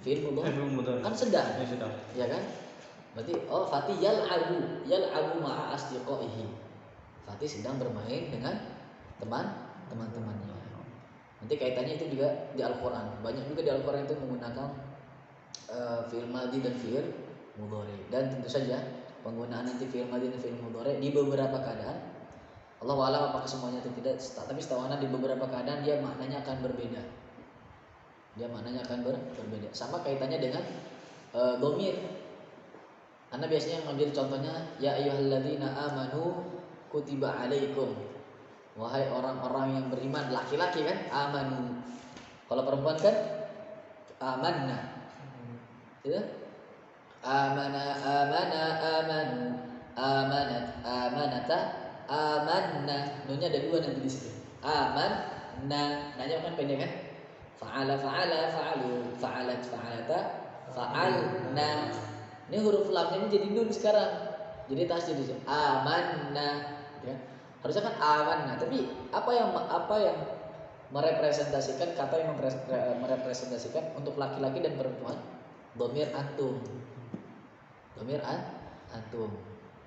Fi'il mudhari. Kan sedang. Ya, sedang. Ya kan? Berarti Fatih yal'abu ma'a asdiqaihi. Fatih sedang bermain dengan teman-temannya. Nanti kaitannya itu juga di Al-Qur'an. Banyak juga di Al-Qur'an itu menggunakan fi'il madhi dan fi'il mudhari. Dan tentu saja penggunaan nanti fi'il madhi dan fi'il mudhari di beberapa keadaan, Allah a'lam apakah semuanya atau tidak, tapi setahu ana di beberapa keadaan dia maknanya akan berbeda. Berbeda. Sama kaitannya dengan dhamir. Anda biasanya ngambil contohnya ya ayyuhalladzina amanu kutiba alaikum. Wahai orang-orang yang beriman, laki-laki kan amanu. Kalau perempuan kan amanna. Ya? Amanu, amanata, amanna. Nunnya ada 2 nanti di situ. Amanna. Nanya kan pendek kan? Fa'ala, fa'alu, fa'alat, fa'alata, fa'alna. Ini huruf lamnya ini jadi nun sekarang. Jadi tasdid di sini. Amanna. Ya. Harusnya kan amanna, tapi apa yang merepresentasikan, kata yang merepresentasikan untuk laki-laki dan perempuan? Dhamir antum.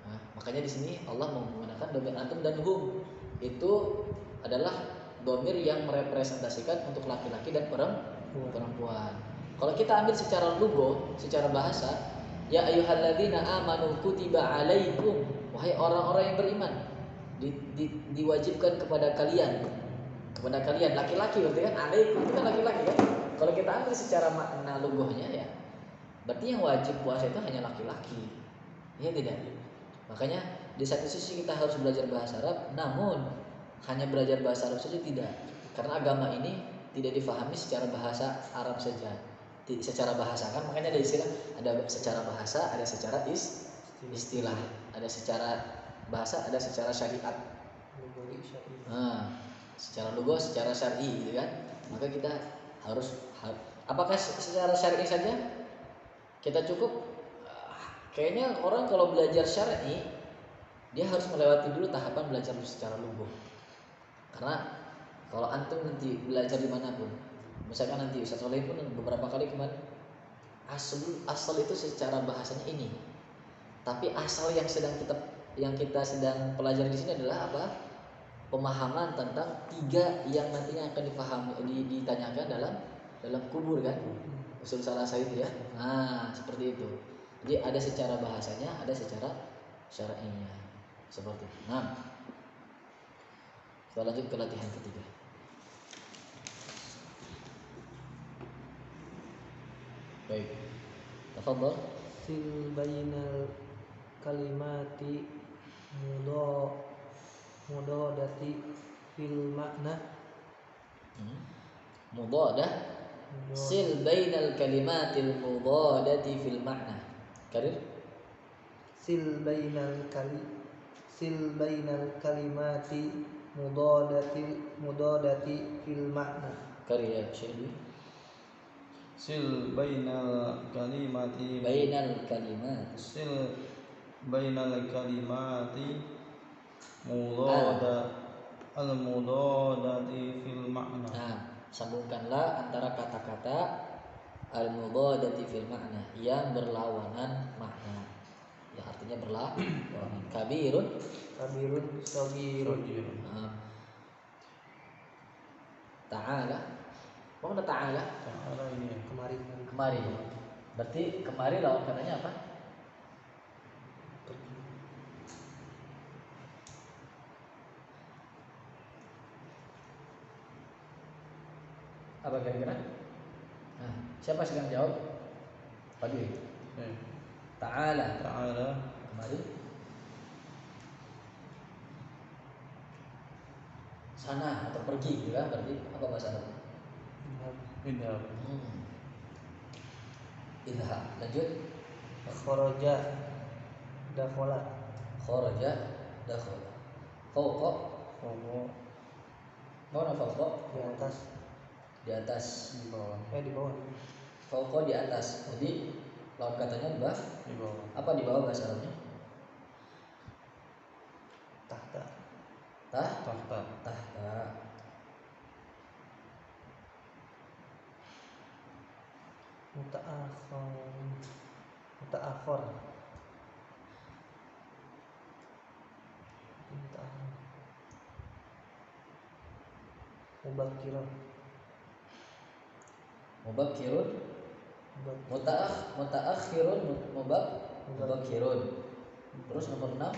Nah, makanya di sini Allah menggunakan dhamir antum dan hum. Itu adalah dhamir yang merepresentasikan untuk laki-laki dan perempuan. Kalau kita ambil secara lugha, secara bahasa, ya ayyuhalladzina amanu kutiba alaikum, wahai orang-orang yang beriman, diwajibkan kepada kalian laki-laki, berarti kan alaikum itu kan laki-laki kan. Kalau kita ambil secara makna lughahnya ya, berarti yang wajib puasa itu hanya laki-laki. Ya tidak. Makanya di satu sisi kita harus belajar bahasa Arab, namun hanya belajar bahasa Arab saja tidak. Karena agama ini tidak difahami secara bahasa Arab saja. Secara bahasa kan, makanya ada istilah, ada secara bahasa, ada secara istilah, ada secara bahasa, ada secara syariat. Nah, secara lugah, secara syar'i gitu kan. Maka kita harus apakah secara syar'i saja kita cukup? Kayaknya orang kalau belajar syar'i dia harus melewati dulu tahapan belajar secara lugah. Karena kalau antum nanti belajar dimanapun, misalkan nanti Ustaz Soleh pun beberapa kali kemarin asal itu secara bahasanya ini, tapi asal yang kita sedang pelajari di sini adalah apa? Pemahaman tentang 3 yang nantinya akan ditanyakan dalam kubur kan, usul salasah itu ya. Nah seperti itu. Jadi ada secara bahasanya, ada secara syar'inya, seperti itu. Nah, kita lanjut ke latihan ketiga. Baik, tafadhol. Sil bainal kalimati mudodati fil makna. Mudhadah sil bainal kalimatil mudadati fil ma'na. Karir. sil bainal kalimati mudadati fil makna. Karir ya Syekh. sil bainal kalimati sil bainal kalimati al mudadati fil makna. Nah, sambungkanlah antara kata-kata al mudadati fil makna yang berlawanan makna. Ya artinya berlawanan. Kabirun Sabirun. Ta'ala. Mana ta'ala? Ta'ala ini ya. Kemari. Berarti kemari lawan katanya apa? Pergi. Apa kira-kira? Nah, siapa sedang jawab? Pagi. Ta'ala. Kemari. Sana atau pergi gitu kan? Berarti apa bahasa Arab? Idhab. Idhab. Lanjut. Kharaja dakhala. Fawqa. Mana fawqa? Di atas. Di bawah. Fawqa di atas. Jadi lawan katanya di bawah. Apa di bawah bahasa Arabnya? Tahta. Muta'akhir. Mubakkirun. Mutaakhirun. Mubakkirun. Terus nomor 6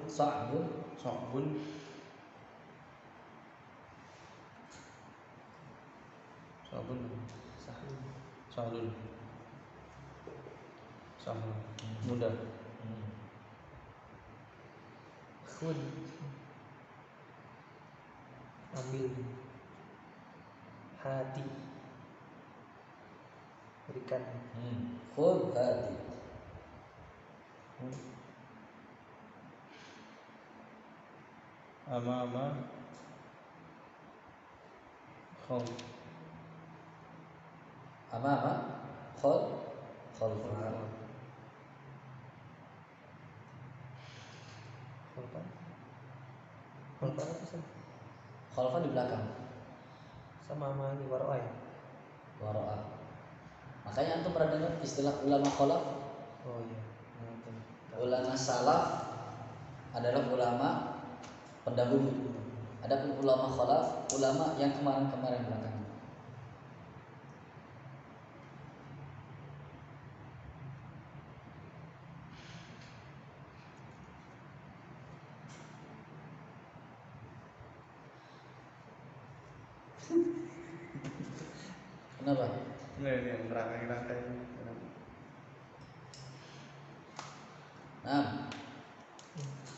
Sa'bun. Sahlun. Mudah. Khud. Ambil. Hati. Berikan. Khudh hadi. Amama khalf. Khalfa. Khalfa di belakang. Sama ini waro'ah. Makanya antum pernah dengar istilah ulama khalaf? Oh iya. Ulama salaf adalah ulama pendahulu. Adapun ulama khalaf, ulama yang kemarin belakang. Kenapa? Ini yang rangkai ini. Nah,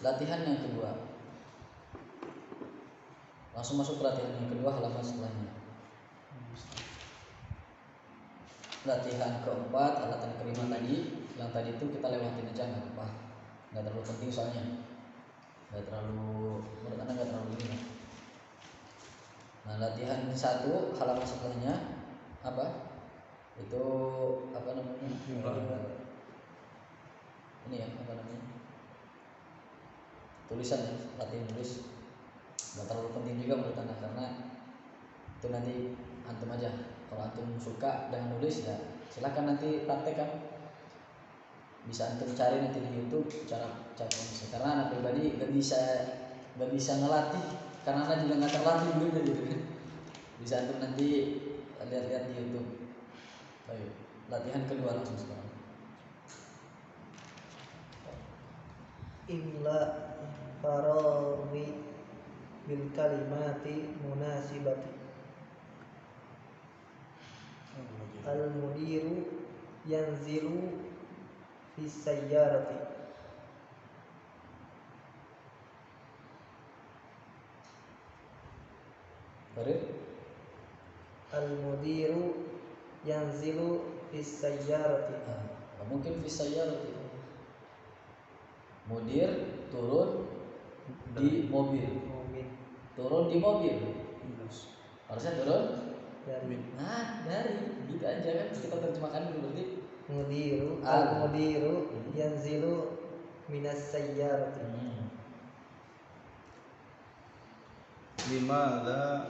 latihan yang kedua. Langsung masuk ke latihan yang kedua halaman setelahnya. Latihan keempat, latihan kelima tadi. Yang tadi itu kita lewatin aja, nggak apa-apa. Nggak terlalu penting soalnya. Menurut anda nggak terlalu ini. Nah, latihan 1 halaman setelahnya apa? Itu apa namanya? Ini ya, apa namanya? Tulisan ya, latihan tulis. Gak terlalu penting juga menurut anda karena itu nanti antum aja. Kalau antum suka dengan nulis ya silakan nanti praktekkan. Bisa antum cari nanti di YouTube cara nulis. Karena anak pribadi gak bisa ngelatih karena anak juga nggak terlatih gitu. Bisa antum nanti lihat-lihat di YouTube. Baik, latihan kedua langsung sekarang. Imla faraghi bil kalimati munasibati. Al mudiru yanzilu fi sayyarati. Baru Al-mudiru yanzilu fis sayyarati. mungkin fisayar mudir turun di mobil. Mobil Turun di mobil. Minus. Harusnya turun. dari Nah, dari gitu aja kan kita terjemahkan dulu berarti. mudiru Al. al-mudiru yanzilu minas sayyarati. Limadha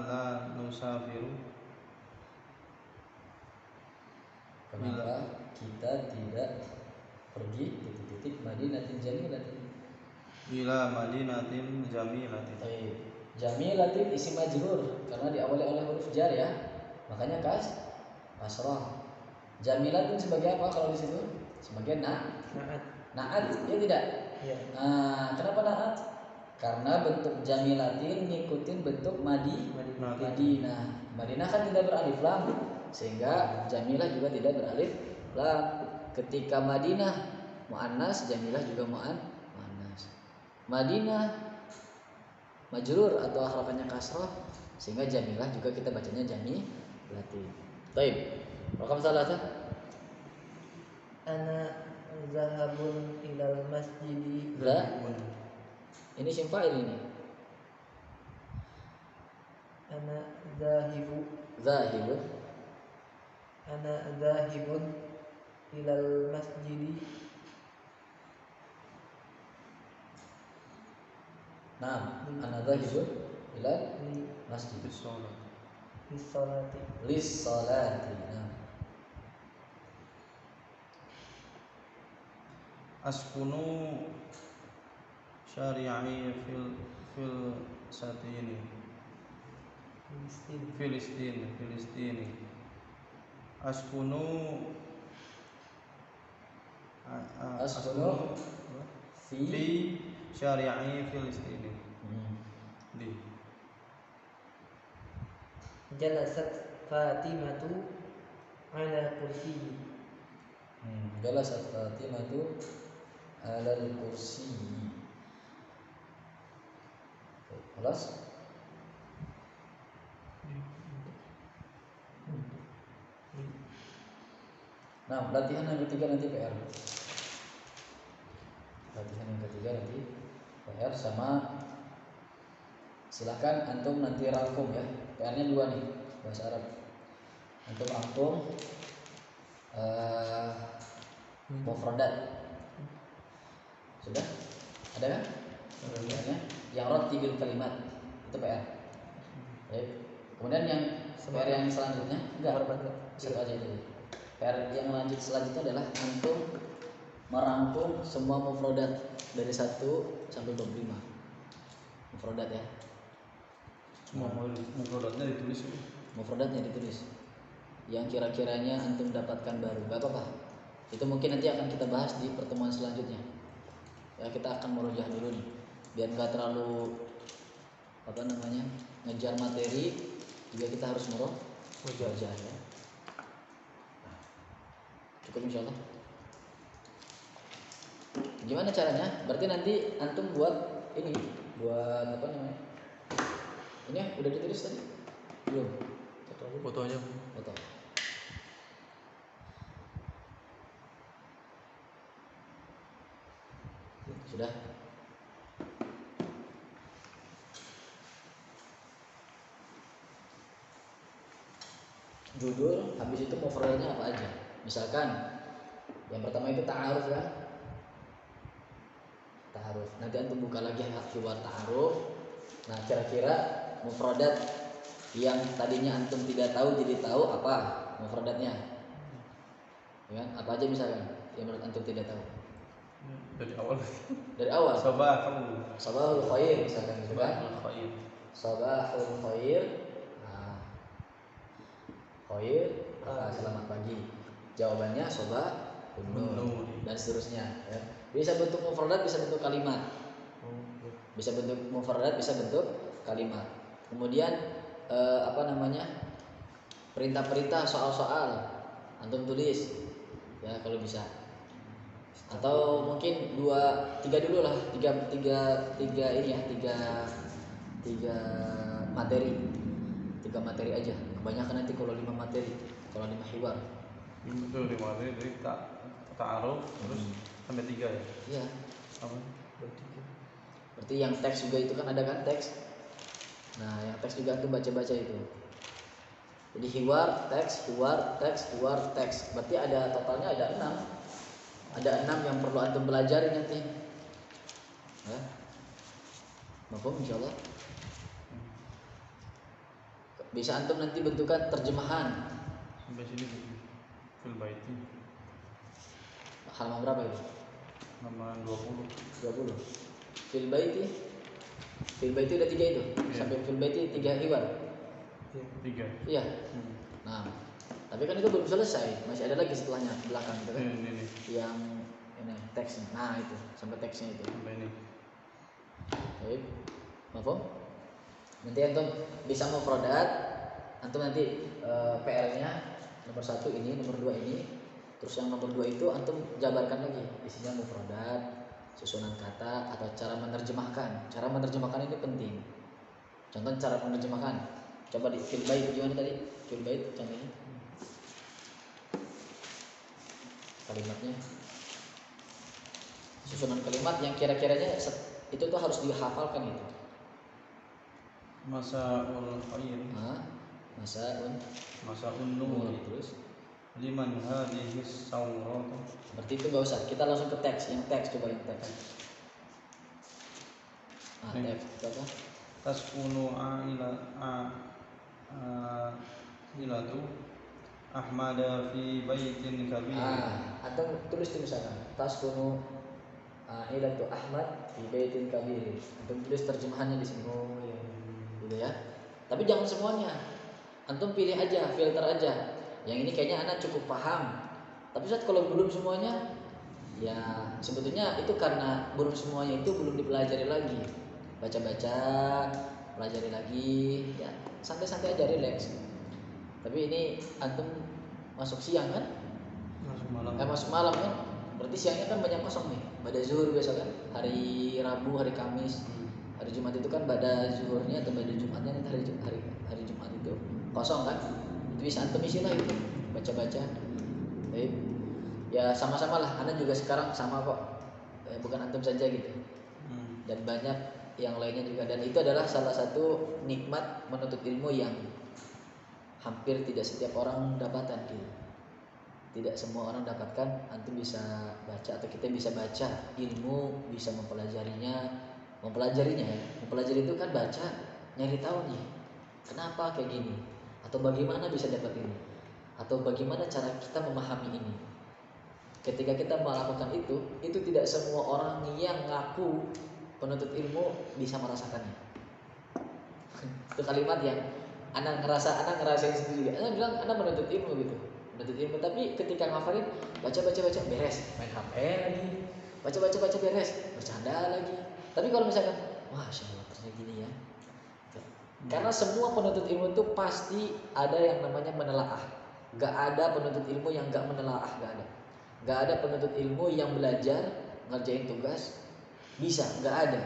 la nusafiru? Kenapa kita tidak pergi titik-titik Madinatin Jamilatin? Ila madinatin jamilatin. Baik. Jamilatin isim majrur karena diawali oleh huruf jar ya. Makanya kasrah. Jamilatin sebagai apa kalau di situ? Sebagai Naat. naat, ya tidak? Ya. Nah, kenapa naat? Karena bentuk jamilatin ngikutin bentuk Madinah. Madinah kan tidak beralif lam, sehingga jamilah juga tidak beralif lam. Ketika Madinah muannas, jamilah juga muannas. Madinah majrur atau harafannya kasrah, sehingga jamilah juga kita bacanya jamilatin. Baik. Rakam salah sah? Ana zahabun ilal masjidi. Ini isim fa'il ini. Ana zahibun. Zahibun. Ana zahibun ilal masjidi. Nah, ana zahibun ila masjid. Bisolati. Lis salati. Nah. Askunu syari'i fil satini. Filistini. Askunu fi syari'i Filistini. Di Jalasat Fatimatu ala kursi. Jalasat Fatimatu alal kursi. Kelas? Nah, latihan yang ketiga nanti PR. Latihan yang ketiga nanti PR sama silakan antum nanti rangkum ya. PR-nya 2 nih, bahasa Arab. Antum rangkum mufradat. Sudah? Ada kan? PR-nya yang rattibil kalimat. Itu PR. Baik. Kemudian yang PR yang selanjutnya satu aja itu. PR yang lanjut selanjutnya adalah antum merangkum semua mufradat dari 1 sampai 25. Mufradat ya. semua mufradatnya ditulis. Mufradatnya ditulis. Yang kira-kiranya antum dapatkan baru. Gak apa-apa. Itu mungkin nanti akan kita bahas di pertemuan selanjutnya. Ya, kita akan merujah dulu nih. Biar gak terlalu ngejar materi, juga kita harus merujah ya. Cukup insyaallah. Gimana caranya? Berarti nanti antum buat ini, buat ini udah ditulis tadi? Belum. Fotonya. Foto. Sudah. Judul, habis itu mufradnya apa aja? Misalkan yang pertama itu ta'aruf ya. Ta'aruf. Nanti antum buka lagi akibat ta'aruf. Nah, kira-kira mufradat yang tadinya antum tidak tahu jadi tahu apa mufradatnya? Ya kan? Apa aja misalkan yang menurut antum tidak tahu? Dari awal. Dari awal. Sabahul khair misalkan gitu kan? khair. Sabahul khair. Khair, selamat pagi. Jawabannya sabahun nur dan seterusnya ya. Bisa bentuk mufradat, bisa bentuk kalimat. Bisa bentuk mufradat, bisa bentuk kalimat. Kemudian perintah-perintah, soal-soal antum tulis ya kalau bisa. Atau mungkin tiga dulu lah, tiga ini ya, tiga materi, tiga materi aja. Kebanyakan nanti kalau 5 materi, kalau 5 hiwar. Betul 5 materi dari ta'aruf terus sampai 3 ya. Iya. Apa? Berarti yang teks juga itu kan ada kan teks. Nah, yang teks juga tuh baca-baca itu. Jadi hiwar, teks, hiwar, teks, hiwar, teks. Berarti ada totalnya ada 6. Ada 6 yang perlu antum pelajari nanti. Ya. Mafhum insyaallah. Bisa antum nanti bentukan terjemahan. Sampai sini fil baiti. Halaman berapa itu? Halaman 20. 20. Fil baiti. Fil baiti udah 3 itu. Iya. Sampai fil baiti 3 hiwar. 3. Iya. Nah, tapi kan itu belum selesai, masih ada lagi setelahnya belakang gitu kan. Ini. Yang ini teksnya. Nah, itu sampai teksnya itu. Sampai ini. Baik. Mafhum? Nanti antum bisa mufradat. Antum nanti PR-nya nomor 1 ini, nomor 2 ini. Terus yang nomor 2 itu antum jabarkan lagi. Isinya mufradat, susunan kata atau cara menerjemahkan. Cara menerjemahkan ini penting. Contoh cara menerjemahkan. Coba di fil bait gimana tadi? Fil bait contohnya. Kalimatnya. Susunan kalimat yang kira-kiranya itu tuh harus dihafalkan itu. Masaul khair. Nah, masaun Masaun nur. terus. Liman hadhihi sawrat. Berarti itu gak usah. Kita langsung ke teks. Yang teks coba yang teks. Nah, teks itu apa? Taskunu ilatu Ahmada fi baitin kabir. Atau tulis tuh misalkan taskunu ilatu Ahmad fi baitin kabir. Antum tulis terjemahannya di sini. Oh iya. Gitu ya. Tapi jangan semuanya. Antum pilih aja, filter aja. Yang ini kayaknya anak cukup paham. Tapi saat kalau belum semuanya, ya sebetulnya itu karena belum semuanya itu belum dipelajari lagi. Baca-baca, pelajari lagi, ya santai-santai aja, relax. Tapi ini antum masuk siang kan? Masuk malam kan? Berarti siangnya kan banyak kosong nih. Pada zuhur biasa kan? Hari Rabu, hari Kamis, hari Jumat itu kan pada zuhurnya atau pada Jumatnya nanti hari Jumat itu kosong kan? Itu bisa antum isi lah itu, baca-baca. Baik. Ya sama-sama lah. Anda juga sekarang sama kok. Bukan antum saja gitu. Dan banyak yang lainnya juga, dan itu adalah salah satu nikmat menuntut ilmu yang hampir tidak setiap orang dapatkan gitu. Tidak semua orang dapatkan. Antum bisa baca atau kita bisa baca ilmu, bisa mempelajarinya. Mempelajari itu kan baca, nyari tahu nih kenapa kayak gini, atau bagaimana bisa dapat ini, atau bagaimana cara kita memahami ini. Ketika kita melakukan itu tidak semua orang yang ngaku penuntut ilmu bisa merasakannya. Itu kalimat yang anak ngerasain sendiri. Anak bilang anak menuntut ilmu gitu, menuntut ilmu. Tapi ketika ngafalin baca beres, main HP lagi, baca beres, bercanda lagi. Tapi kalau misalkan, masya Allah ternyata gini ya. Karena semua penuntut ilmu itu pasti ada yang namanya menelaah. Gak ada penuntut ilmu yang gak menelaah, gak ada. Gak ada penuntut ilmu yang belajar ngerjain tugas bisa, nggak ada.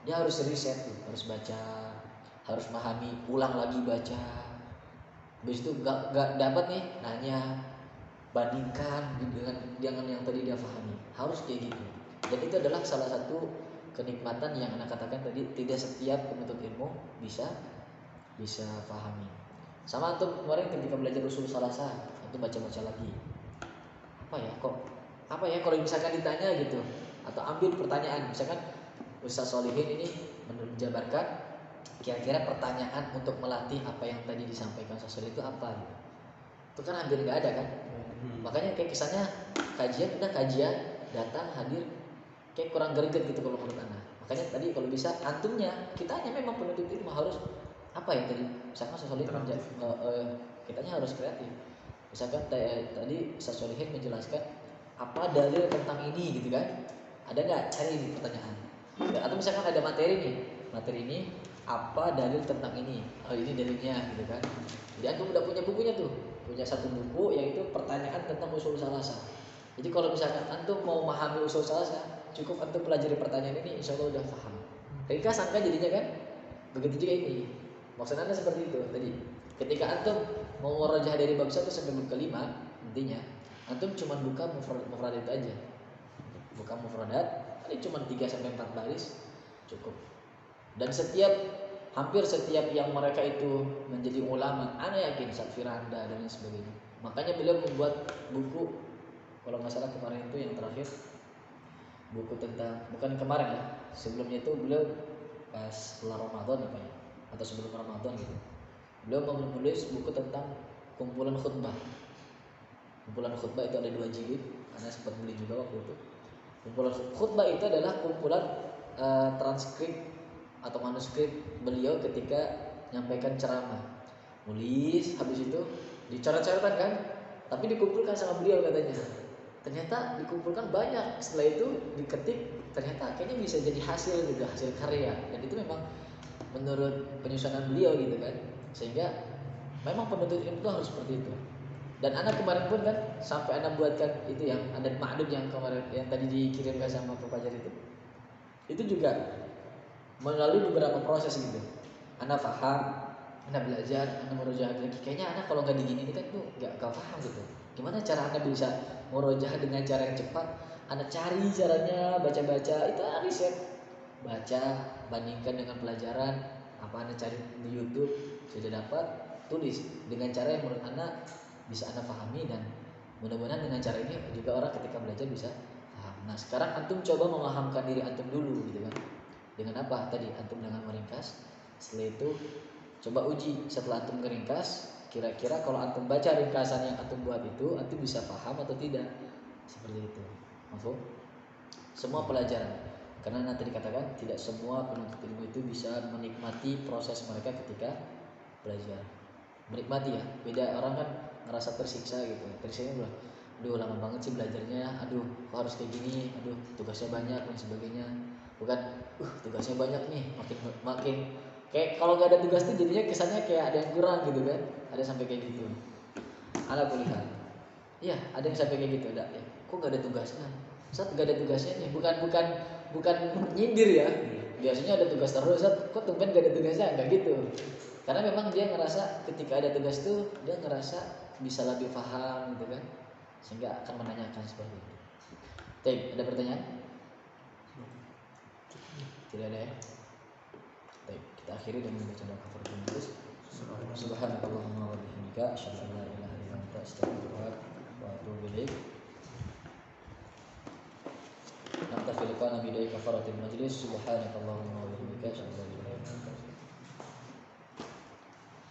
Dia harus riset tuh, harus baca, harus memahami, ulang lagi baca. Habis itu nggak dapat nih, nanya, bandingkan dengan yang tadi dia pahami. Harus kayak gitu. Dan itu adalah salah satu kenikmatan yang anak katakan tadi, tidak setiap penuntut ilmu bisa pahami. Sama antum kemarin ketika belajar usul salasa, antum baca-baca lagi. Apa ya kalau misalkan ditanya gitu, atau ambil pertanyaan, misalkan Ustaz Solihin ini menjabarkan kira-kira pertanyaan untuk melatih apa yang tadi disampaikan Ustaz Solihin itu apa gitu. Itu kan hampir nggak ada kan. Makanya kayak kesannya kajian datang hadir kayak kurang greget gitu kalau menurut anak. Makanya tadi kalau bisa antumnya, kitanya memang penuntut ilmu harus apa ya tadi, misalkan Ustaz Solihin kitanya harus kreatif. Misalkan tadi Ustaz Solihin menjelaskan apa dalil tentang ini gitu kan. Ada nggak, cari di pertanyaan. Atau misalkan ada materi ini apa dalil tentang ini, ini dalilnya gitu kan. Jadi antum udah punya bukunya tuh, punya satu buku yaitu pertanyaan tentang usul salasa. Jadi kalau misalkan antum mau memahami usul salasa, cukup antum pelajari pertanyaan ini, insya Allah udah paham. Ringkasan kan jadinya kan? Begitu juga ini. Maksud anda seperti itu tadi. Ketika antum mau merajah dari bab 1 sampai bab ke-5, intinya antum cuma buka mufrad itu aja. Buka mufradat, ini cuma 3 sampai 4 baris cukup. Dan hampir setiap yang mereka itu menjadi ulama, ana yakin Firanda dan lain sebagainya. Makanya beliau membuat buku, kalau nggak salah kemarin itu yang terakhir, buku tentang, bukan kemarin ya, sebelumnya itu beliau pas setelah Ramadan apa ya, atau sebelum Ramadan gitu, beliau menulis buku tentang kumpulan khutbah. Kumpulan khutbah itu ada 2 jilid, Anda sempat beli juga waktu itu. Kumpulan khutbah itu adalah kumpulan transkrip atau manuskrip beliau ketika menyampaikan ceramah. Nulis, habis itu dicoret-coretan kan, tapi dikumpulkan sama beliau katanya. Ternyata dikumpulkan banyak, setelah itu diketik, ternyata kayaknya bisa jadi hasil juga, hasil karya. Dan itu memang menurut penyusunan beliau gitu kan, sehingga memang penuntut ilmu itu harus seperti itu. Dan anak kemarin pun kan sampai anak buatkan itu yang ada ma'dud yang kemarin yang tadi dikirimkan sama Pak itu juga melalui beberapa proses gitu. Anak paham, anak belajar, anak merujaah lagi. Kayaknya anak kalau nggak digini kan tuh nggak paham gitu. Gimana cara anak bisa merujaah dengan cara yang cepat? Anak cari caranya, baca-baca, itu riset, baca, bandingkan dengan pelajaran, apa anak cari di YouTube sudah dapat, tulis dengan cara yang menurut anak bisa anak pahami, dan mudah-mudahan dengan cara ini juga orang ketika belajar bisa paham. Nah sekarang antum coba memahamkan diri antum dulu gitu kan. Dengan apa tadi? Antum dengan meringkas. Setelah itu coba uji setelah antum meringkas, kira-kira kalau antum baca ringkasan yang antum buat itu, antum bisa paham atau tidak? Seperti itu. Maaf. Semua pelajaran. Karena nanti dikatakan tidak semua penuntut ilmu itu bisa menikmati proses mereka ketika belajar. Menikmati ya. Beda orang kan ngerasa tersiksa gitu. Tersiksa udah, aduh lama banget sih belajarnya. Aduh, kok harus kayak gini? Aduh, tugasnya banyak dan sebagainya. Bukan, tugasnya banyak nih, makin kayak kalau nggak ada tugas tuh jadinya kesannya kayak ada yang kurang gitu kan. Ada sampai kayak gitu. Ala kulihat. Iya, ada yang sampai kayak gitu, ada ya. Kok nggak ada tugasnya? Saat nggak ada tugasnya nih, bukan nyindir ya. Biasanya ada tugas terus, kok tumben nggak ada tugasnya? Nggak gitu. Karena memang dia ngerasa ketika ada tugas tuh dia ngerasa bisa lebih paham gitu kan, sehingga akan menanyakan seperti itu. Baik, ada pertanyaan? Tidak ada ya? Baik, kita akhiri dengan membaca doa kafaratul majlis. Subhanakallahumma wa bihamdika asyhadu an la ilaha illa anta astaghfiruka wa atubu ilaik. Naktafi liqa'ana bi kafaratul majlis. Subhanakallahumma wa bihamdika asyhadu an la ilaha